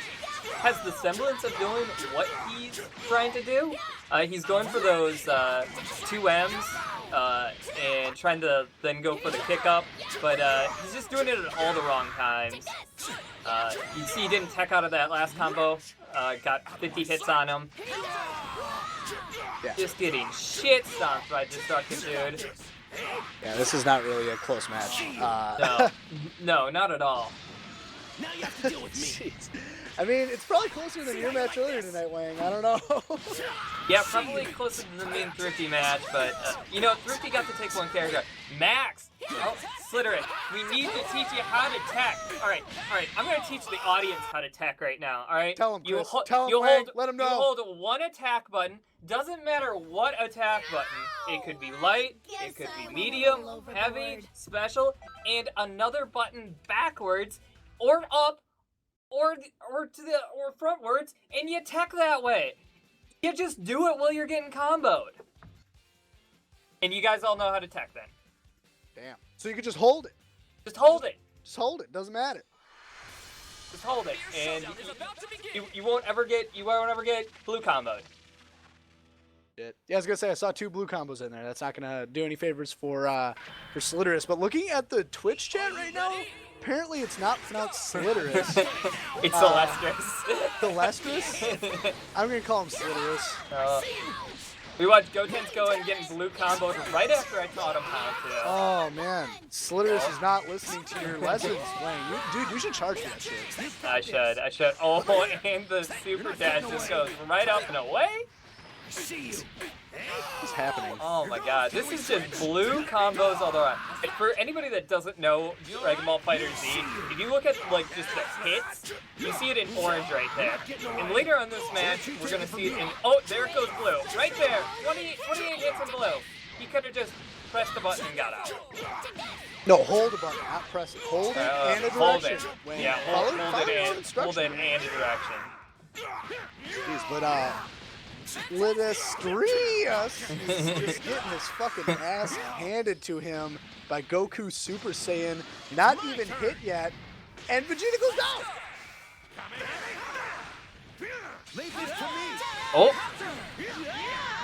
[SPEAKER 6] has the semblance of doing what he's trying to do. He's going for those 2 M's and trying to then go for the kick up, but he's just doing it at all the wrong times. You see he didn't tech out of that last combo, got 50 hits on him.
[SPEAKER 5] Yeah.
[SPEAKER 6] Just getting shit stomped by Destructive Dude.
[SPEAKER 5] Yeah, this is not really a close match.
[SPEAKER 6] No, not at all.
[SPEAKER 5] Jeez. I mean, it's probably closer than your match earlier tonight, Wang. I don't know.
[SPEAKER 6] Yeah, probably closer than me and Thrifty match, but, you know, Thrifty got to take one character. Max! Oh, Slitterus, we need to teach you how to tech. Alright, I'm gonna teach the audience how to tech right now, alright?
[SPEAKER 5] Tell him, Chris. Tell him, Wang. Let him know.
[SPEAKER 6] You hold one attack button, doesn't matter what attack button. It could be light, it could be medium, heavy, special, and another button backwards, or up, or frontwards, and you tech that way. You just do it while you're getting comboed. And you guys all know how to tech then.
[SPEAKER 5] Damn. So you could just hold it.
[SPEAKER 6] Just hold it.
[SPEAKER 5] Just hold it. Doesn't matter.
[SPEAKER 6] Just hold it, and you won't ever get blue comboed.
[SPEAKER 5] Yeah, I was gonna say I saw 2 blue combos in there. That's not gonna do any favors for Slitterus. But looking at the Twitch chat right now, apparently it's not pronounced Slitterus.
[SPEAKER 6] It's Celestris.
[SPEAKER 5] Celestris? I'm gonna call him Slitterus.
[SPEAKER 6] We watched Goten's go and getting blue comboed right after I taught him how to.
[SPEAKER 5] Oh man, Slitterus is not listening to your lessons, Wayne. Dude, you should charge for that shit.
[SPEAKER 6] I should. Oh, and the super dash just goes right up and away.
[SPEAKER 5] What's happening?
[SPEAKER 6] Oh my god, this is just blue combos all the way. For anybody that doesn't know Dragon Ball Fighter Z, if you look at like just the hits, you see it in orange right there. And later on this match, we're gonna see it in, oh, there it goes blue. Right there, 28 hits in blue. He could have just pressed the button and got out.
[SPEAKER 5] No, hold the button, not press it. Hold it and a direction.
[SPEAKER 6] Hold it.
[SPEAKER 5] Wayne,
[SPEAKER 6] Yeah, hold it and a direction.
[SPEAKER 5] Jeez, but Slitterus is just getting his fucking ass handed to him by Goku Super Saiyan. Not even hit yet, and Vegeta goes down.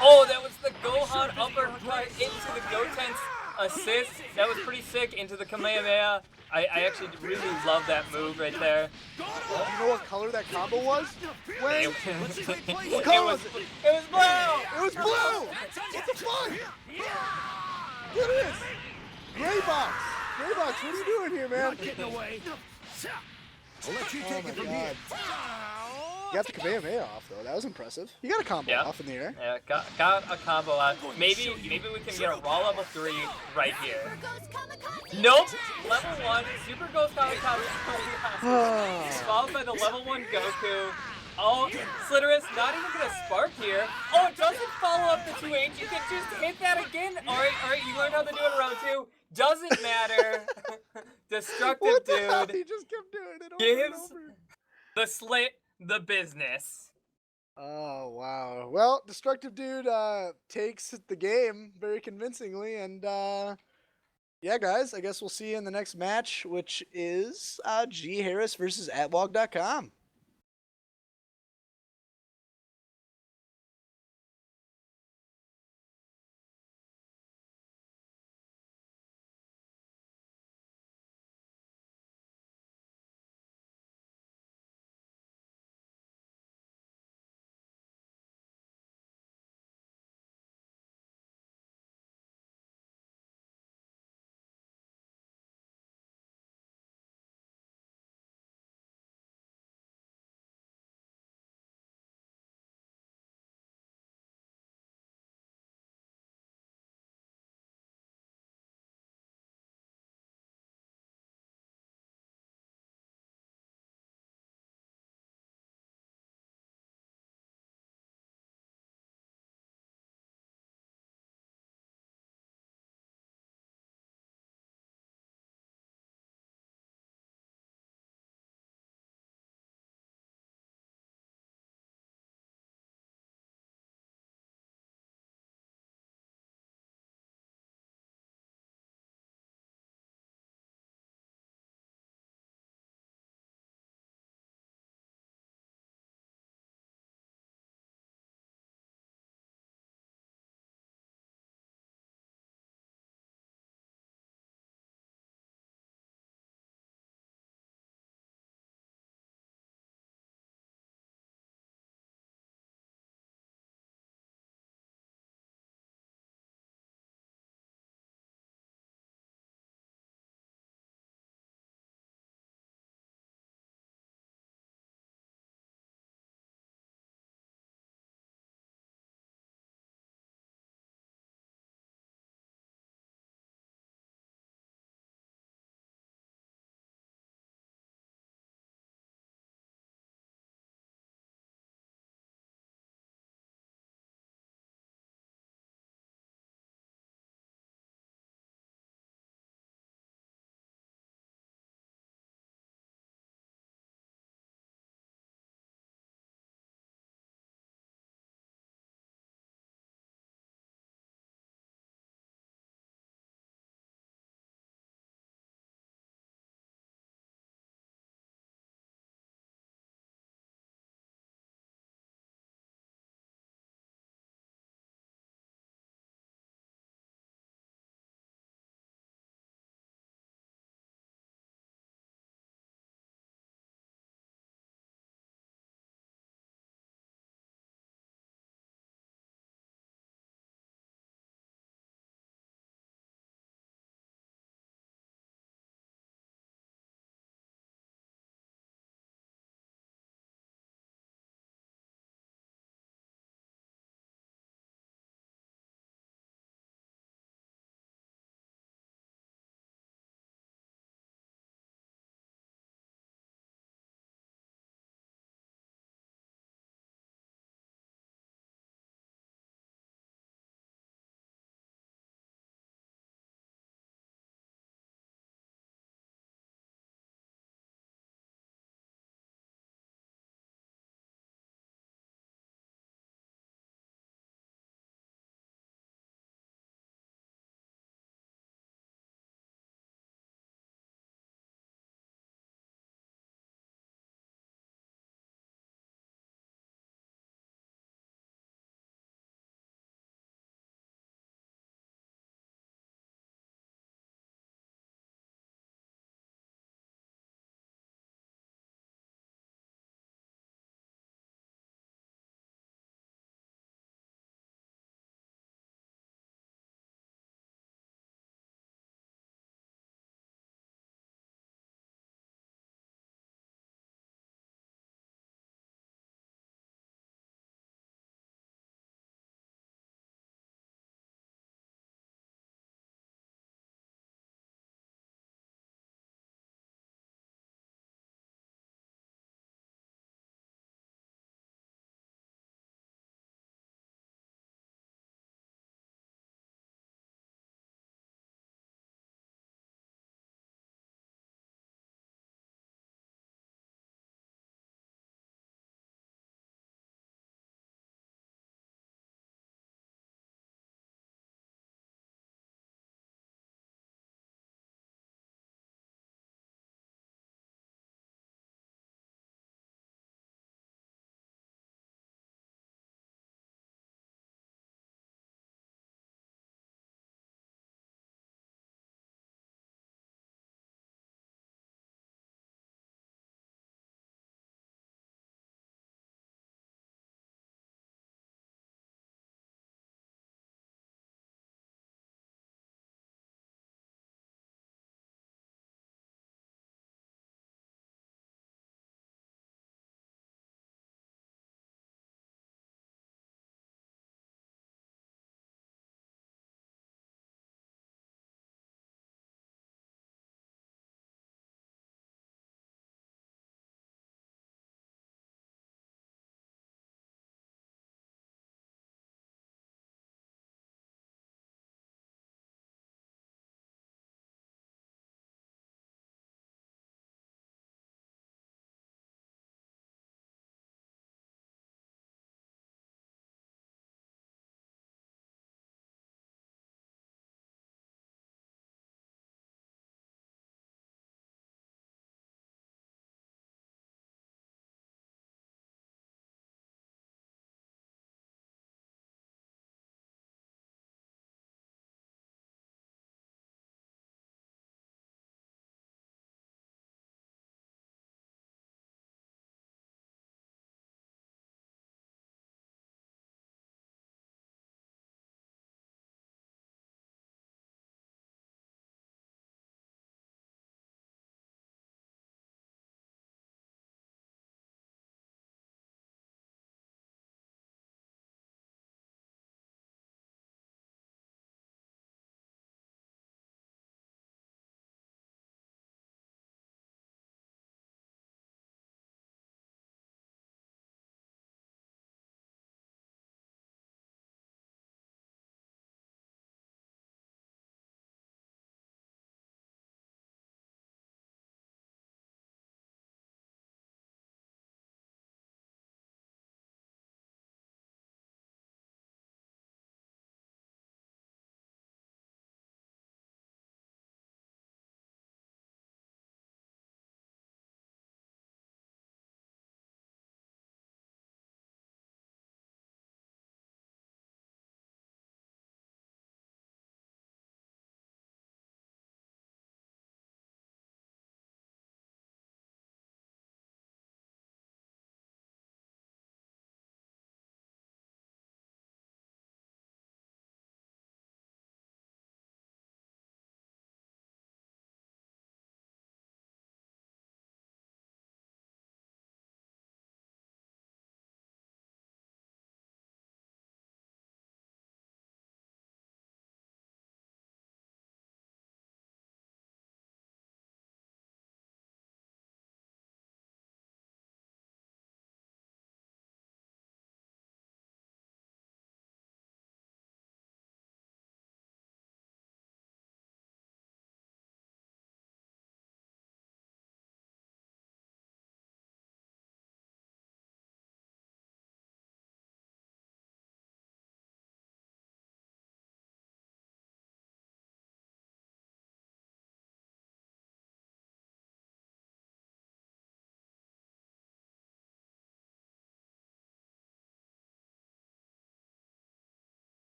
[SPEAKER 6] Oh, that was the Gohan uppercut into the Goten's assist. That was pretty sick into the Kamehameha. I actually really love that move right there.
[SPEAKER 5] You know what color that combo was? Wait,
[SPEAKER 6] It
[SPEAKER 5] what color
[SPEAKER 6] was
[SPEAKER 5] was it?
[SPEAKER 6] It was blue!
[SPEAKER 5] It was blue! What the fuck? Look at this! Graybox! Graybox, what are you doing here, man?
[SPEAKER 3] I'll let you
[SPEAKER 5] Oh
[SPEAKER 3] take
[SPEAKER 5] my
[SPEAKER 3] it from
[SPEAKER 5] god.
[SPEAKER 3] here.
[SPEAKER 5] You got the Kamehameha off, though. That was impressive. You got a combo off in the air.
[SPEAKER 6] Yeah, got a combo out. Maybe we can get a raw level 3 right here. Nope! Level 1, Super Ghost Kamikaze, followed by the level 1 Goku. Oh, Slitterus not even gonna spark here. Oh, it doesn't follow up the 2H. You can just hit that again. Alright, you learned how to do it in round 2. Doesn't matter. Destructive
[SPEAKER 5] What the hell?
[SPEAKER 6] Dude
[SPEAKER 5] He just kept doing it over and
[SPEAKER 6] gives
[SPEAKER 5] over.
[SPEAKER 6] the Slit the business.
[SPEAKER 5] Oh wow. Well, Destructive Dude takes the game very convincingly, and yeah, guys, I guess we'll see you in the next match, which is G Harris versus Atwalk.com.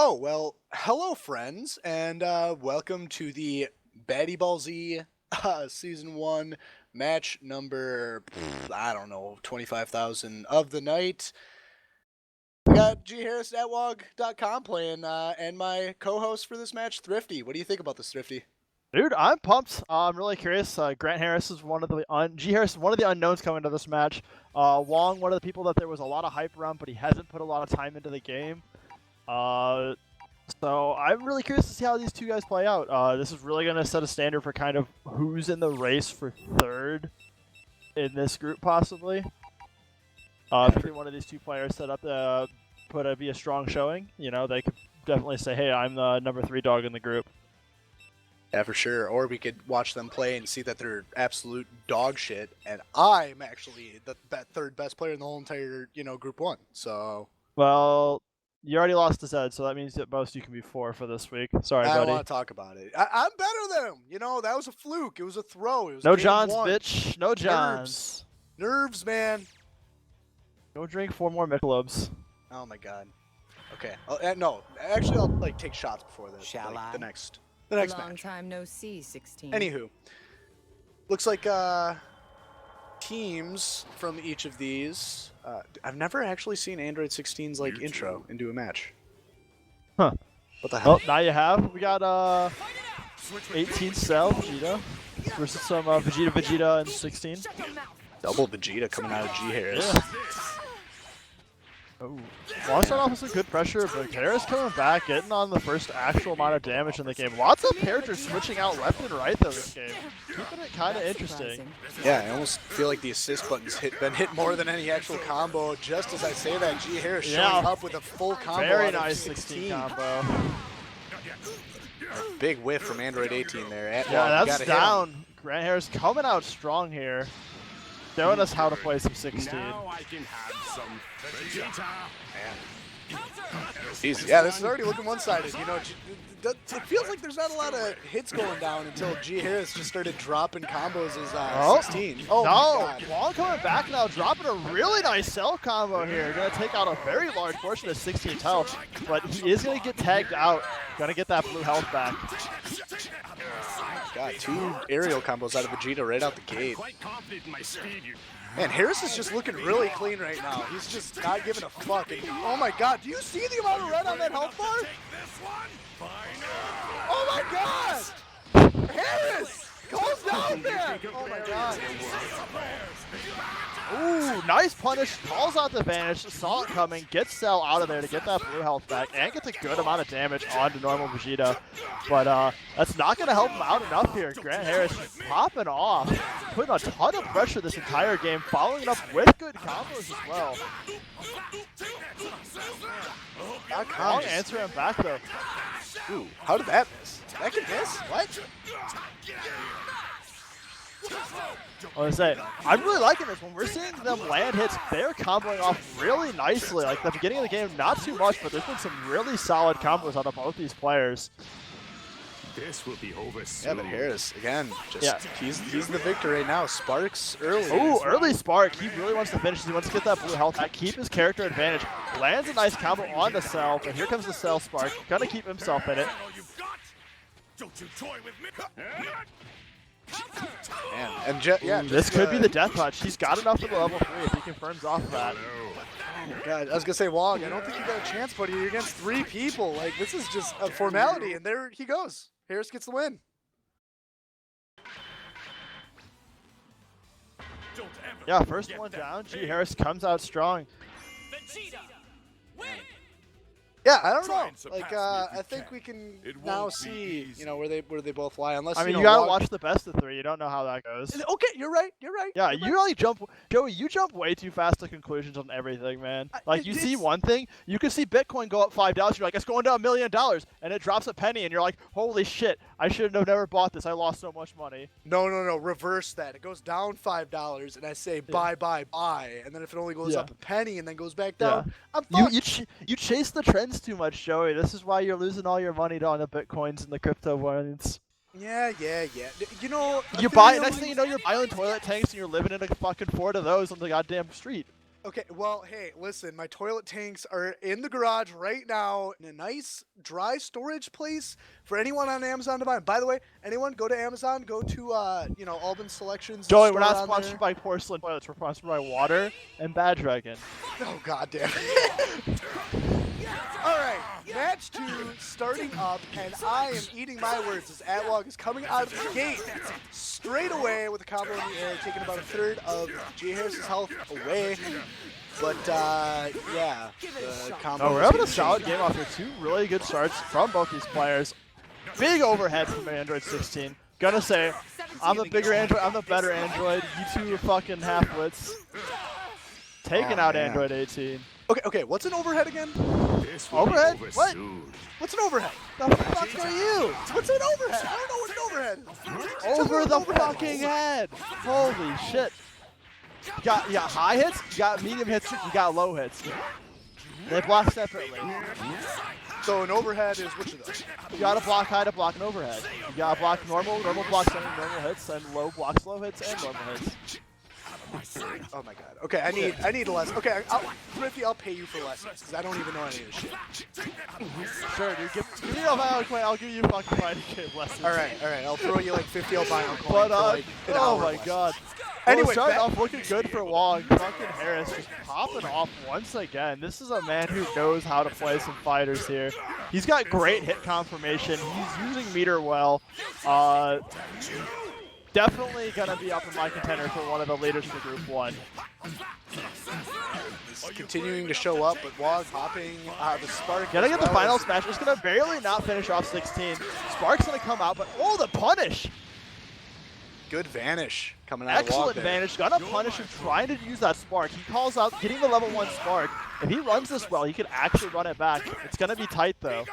[SPEAKER 5] Oh, well, hello, friends, and welcome to the Batty Ball Z Season 1 match number, I don't know, 25,000 of the night. We got gharris@wog.com playing, and my co-host for this match, Thrifty. What do you think about this, Thrifty?
[SPEAKER 2] Dude, I'm pumped. I'm really curious. Grant Harris is one of the G Harris is one of the unknowns coming to this match. Wong, one of the people that there was a lot of hype around, but he hasn't put a lot of time into the game. So I'm really curious to see how these two guys play out. This is really going to set a standard for kind of who's in the race for third in this group, possibly. If one of these two players set up to be a strong showing, you know, they could definitely say, hey, I'm the number 3 dog in the group.
[SPEAKER 5] Yeah, for sure. Or we could watch them play and see that they're absolute dog shit, and I'm actually the third best player in the whole entire, Group 1. So...
[SPEAKER 2] Well... You already lost to Zed, so that means at most you can be 4 for this week. Sorry, buddy.
[SPEAKER 5] I don't want to talk about it. I'm better than him. That was a fluke. It was a throw. It was
[SPEAKER 2] no
[SPEAKER 5] game
[SPEAKER 2] Johns,
[SPEAKER 5] 1.
[SPEAKER 2] bitch. No Johns.
[SPEAKER 5] Nerves, man.
[SPEAKER 2] Go drink 4 more Michelobs.
[SPEAKER 5] Oh my god. Okay. No, actually, I'll take shots before this.
[SPEAKER 7] Shall I?
[SPEAKER 5] The next match.
[SPEAKER 7] Long time no see, 16.
[SPEAKER 5] Anywho, looks like teams from each of these. I've never actually seen Android 16's intro into a match.
[SPEAKER 2] Huh.
[SPEAKER 5] What the hell?
[SPEAKER 2] Well, now you have. We got 18 Cell Vegeta versus some Vegeta and 16.
[SPEAKER 5] Double Vegeta coming out of G Harris.
[SPEAKER 2] Yeah. Oh, want to start off with some good pressure, but Harris coming back, getting on the first actual amount of damage in the game. Lots of characters switching out left and right though this game, keeping it kind of interesting.
[SPEAKER 5] Yeah, I almost feel like the assist button's been hit more than any actual combo. Just as I say that, G Harris showing up with a full combo.
[SPEAKER 2] Very nice 16 combo.
[SPEAKER 5] A big whiff from Android 18 there.
[SPEAKER 2] Yeah, that's down. Grant Harris coming out strong here. Showing us how to play some 16.
[SPEAKER 3] Now I can have some Vegeta.
[SPEAKER 5] Jeez, yeah, this is already looking one-sided. It feels like there's not a lot of hits going down until G Harris just started dropping combos as 16. Oh
[SPEAKER 2] no! Wong coming back now, dropping a really nice cell combo here. Gonna take out a very large portion of 16's health, but he is gonna get tagged out. Gonna get that blue health back.
[SPEAKER 5] God, 2 aerial combos out of Vegeta right out the gate. Man, Harris is just looking really clean right now. He's just not giving a fuck. And, oh my god, do you see the amount of red on that health bar? Oh my god! Harris! Goes down there! Oh my god.
[SPEAKER 2] Ooh, nice punish. Calls out the vanish. Saw it coming. Gets Cell out of there to get that blue health back and gets a good amount of damage onto normal Vegeta. But that's not going to help him out enough here. Grant Harris just popping off. Putting a ton of pressure this entire game. Following it up with good combos as well. Wrong answer him back though.
[SPEAKER 5] Ooh, how did that miss? That can miss? What?
[SPEAKER 2] I was gonna say, I'm really liking this. When we're seeing them land hits, they're comboing off really nicely. Like the beginning of the game, not too much, but there's been some really solid combos out of both these players.
[SPEAKER 3] This will be over soon.
[SPEAKER 5] Yeah, but Harris, again, he's the victor right now. Sparks early.
[SPEAKER 2] Ooh, early Spark. He really wants to finish. He wants to get that blue health back, keep his character advantage. Lands a nice combo on the Cell, but here comes the Cell Spark. Gonna keep himself in it.
[SPEAKER 3] Don't you toy with me.
[SPEAKER 5] And
[SPEAKER 2] this could be the death touch. He's got enough for the level 3 if he confirms off of that.
[SPEAKER 5] Oh my god, I was gonna say, Wong, I don't think you got a chance, buddy. You're against 3 people. Like, this is just a formality, and there he goes. Harris gets the win.
[SPEAKER 2] Yeah, first one down. G Harris comes out strong.
[SPEAKER 4] Vegeta, win!
[SPEAKER 5] Yeah, I don't know. Like, I think we can now see, where they both lie. Unless
[SPEAKER 2] I mean, you gotta watch the best of 3. You don't know how that goes.
[SPEAKER 5] Okay, you're right.
[SPEAKER 2] Yeah, you really jump, Joey. You jump way too fast to conclusions on everything, man. Like you see one thing, you can see Bitcoin go up $5. You're like, it's going to $1 million, and it drops a penny, and you're like, holy shit, I should have never bought this. I lost so much money.
[SPEAKER 5] No. Reverse that. It goes down $5, and I say buy, and then if it only goes up a penny and then goes back down, I'm fucked.
[SPEAKER 2] You chase the trends too much, Joey. This is why you're losing all your money on the Bitcoins and the crypto ones.
[SPEAKER 5] Yeah.
[SPEAKER 2] You buy, next thing you know, you're buying toilet tanks and you're living in a fucking 4 of those on the goddamn street.
[SPEAKER 5] Okay, well, hey, listen, my toilet tanks are in the garage right now in a nice dry storage place for anyone on Amazon to buy. By the way, anyone go to Amazon, go to you know, Alban Selections. the
[SPEAKER 2] Joey, we're
[SPEAKER 5] store
[SPEAKER 2] not
[SPEAKER 5] on
[SPEAKER 2] sponsored
[SPEAKER 5] there.
[SPEAKER 2] by porcelain toilets. We're sponsored by water and Bad Dragon.
[SPEAKER 5] Oh god damn it. Alright, match 2 starting up, and I am eating my words as Atlog is coming out of the gate straight away with a combo in the air, taking about a third of J Harris's health away. But yeah, the combo.
[SPEAKER 2] Oh, we're
[SPEAKER 5] is
[SPEAKER 2] having a
[SPEAKER 5] gonna
[SPEAKER 2] solid
[SPEAKER 5] change.
[SPEAKER 2] game after 2 really good starts from both these players. Big overhead from Android 16. Gonna say, I'm the bigger Android, I'm the better Android. You two are fucking half-wits. Taking out
[SPEAKER 5] man.
[SPEAKER 2] Android 18.
[SPEAKER 5] Okay, what's an overhead again?
[SPEAKER 2] Overhead? What?
[SPEAKER 5] What's an overhead?
[SPEAKER 2] The fuck are you?
[SPEAKER 5] What's an overhead? I don't know what an overhead is.
[SPEAKER 2] Over the
[SPEAKER 5] Overhead.
[SPEAKER 2] fucking head. Holy shit. You got high hits, you got medium hits, you got low hits. They block separately.
[SPEAKER 5] So an overhead is which of those?
[SPEAKER 2] You gotta block high to block an overhead. You gotta block normal blocks and normal hits, and low blocks low hits and normal hits.
[SPEAKER 5] Oh my god. Okay, I need a lesson. Okay, Thrifty, I'll pay you for lessons because I don't even know any of this shit.
[SPEAKER 2] Sure, dude. Give me a violent coin. I'll give you fucking fighting game lessons.
[SPEAKER 5] All right. I'll throw you like 50 albino coins.
[SPEAKER 2] But
[SPEAKER 5] for like an
[SPEAKER 2] oh
[SPEAKER 5] hour
[SPEAKER 2] my
[SPEAKER 5] lesson.
[SPEAKER 2] god.
[SPEAKER 5] Anyway,
[SPEAKER 2] Well, starting
[SPEAKER 5] that-
[SPEAKER 2] off looking good for Wong. Fucking Harris just popping off once again. This is a man who knows how to play some fighters here. He's got great hit confirmation. He's using meter well. Definitely gonna be up in my contender for one of the leaders for Group 1.
[SPEAKER 5] Continuing to show up, but Wog popping the spark.
[SPEAKER 2] Gonna
[SPEAKER 5] as
[SPEAKER 2] get the
[SPEAKER 5] well
[SPEAKER 2] final
[SPEAKER 5] as-
[SPEAKER 2] smash. Just gonna barely not finish off 16. Spark's gonna come out, but oh, the punish!
[SPEAKER 5] Good vanish coming out of Wog
[SPEAKER 2] Excellent
[SPEAKER 5] there.
[SPEAKER 2] advantage. Gonna punish him trying to use that spark. He calls out getting the level 1 spark. If he runs this well, he could actually run it back. It's gonna be tight though.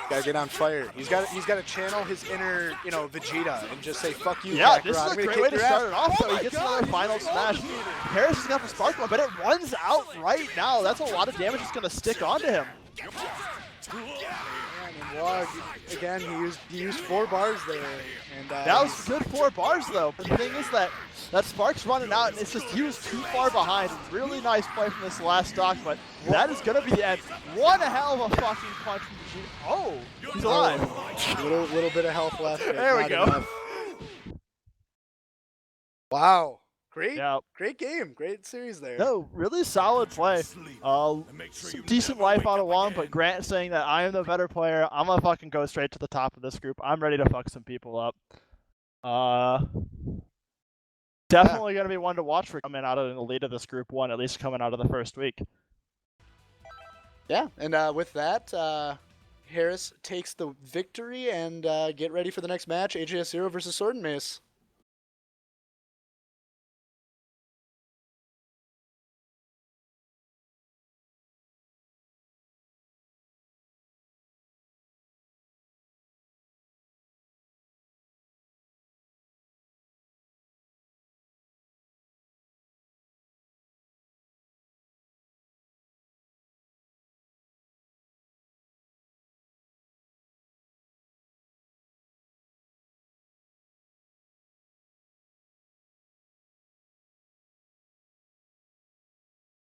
[SPEAKER 5] Gotta get on fire. He's got to channel his inner, you know, Vegeta and just say "fuck you."
[SPEAKER 2] Yeah,
[SPEAKER 5] Kakarot.
[SPEAKER 2] this is
[SPEAKER 5] I'm
[SPEAKER 2] a
[SPEAKER 5] gonna
[SPEAKER 2] great
[SPEAKER 5] kick
[SPEAKER 2] way to
[SPEAKER 5] your
[SPEAKER 2] start
[SPEAKER 5] ass."
[SPEAKER 2] it off
[SPEAKER 5] Oh
[SPEAKER 2] though.
[SPEAKER 5] my
[SPEAKER 2] He gets
[SPEAKER 5] God,
[SPEAKER 2] another final smash. Harris has got the spark one, but it runs out right now. That's a lot of damage that's gonna stick onto him.
[SPEAKER 5] And Wog, again, he used 4 bars there, and
[SPEAKER 2] That was good 4 bars though. But the thing is that spark's running out, and it's just he was too far behind. Really nice play from this last stock, but that is gonna be the end. One hell of a fucking punch from Vegeta. Oh, he's alive.
[SPEAKER 5] little bit of health left. but
[SPEAKER 2] There we
[SPEAKER 5] not
[SPEAKER 2] go.
[SPEAKER 5] enough. Wow, great,
[SPEAKER 2] Yeah.
[SPEAKER 5] great game, great series there.
[SPEAKER 2] No, really solid play. Some decent life out of Wong, but Grant saying that I am the better player. I'm gonna fucking go straight to the top of this group. I'm ready to fuck some people up. Definitely gonna be one to watch for coming out of the lead of this group 1, at least coming out of the first week.
[SPEAKER 5] Yeah, and with that, Harris takes the victory, and get ready for the next match, AJS0 versus Sword and Mace.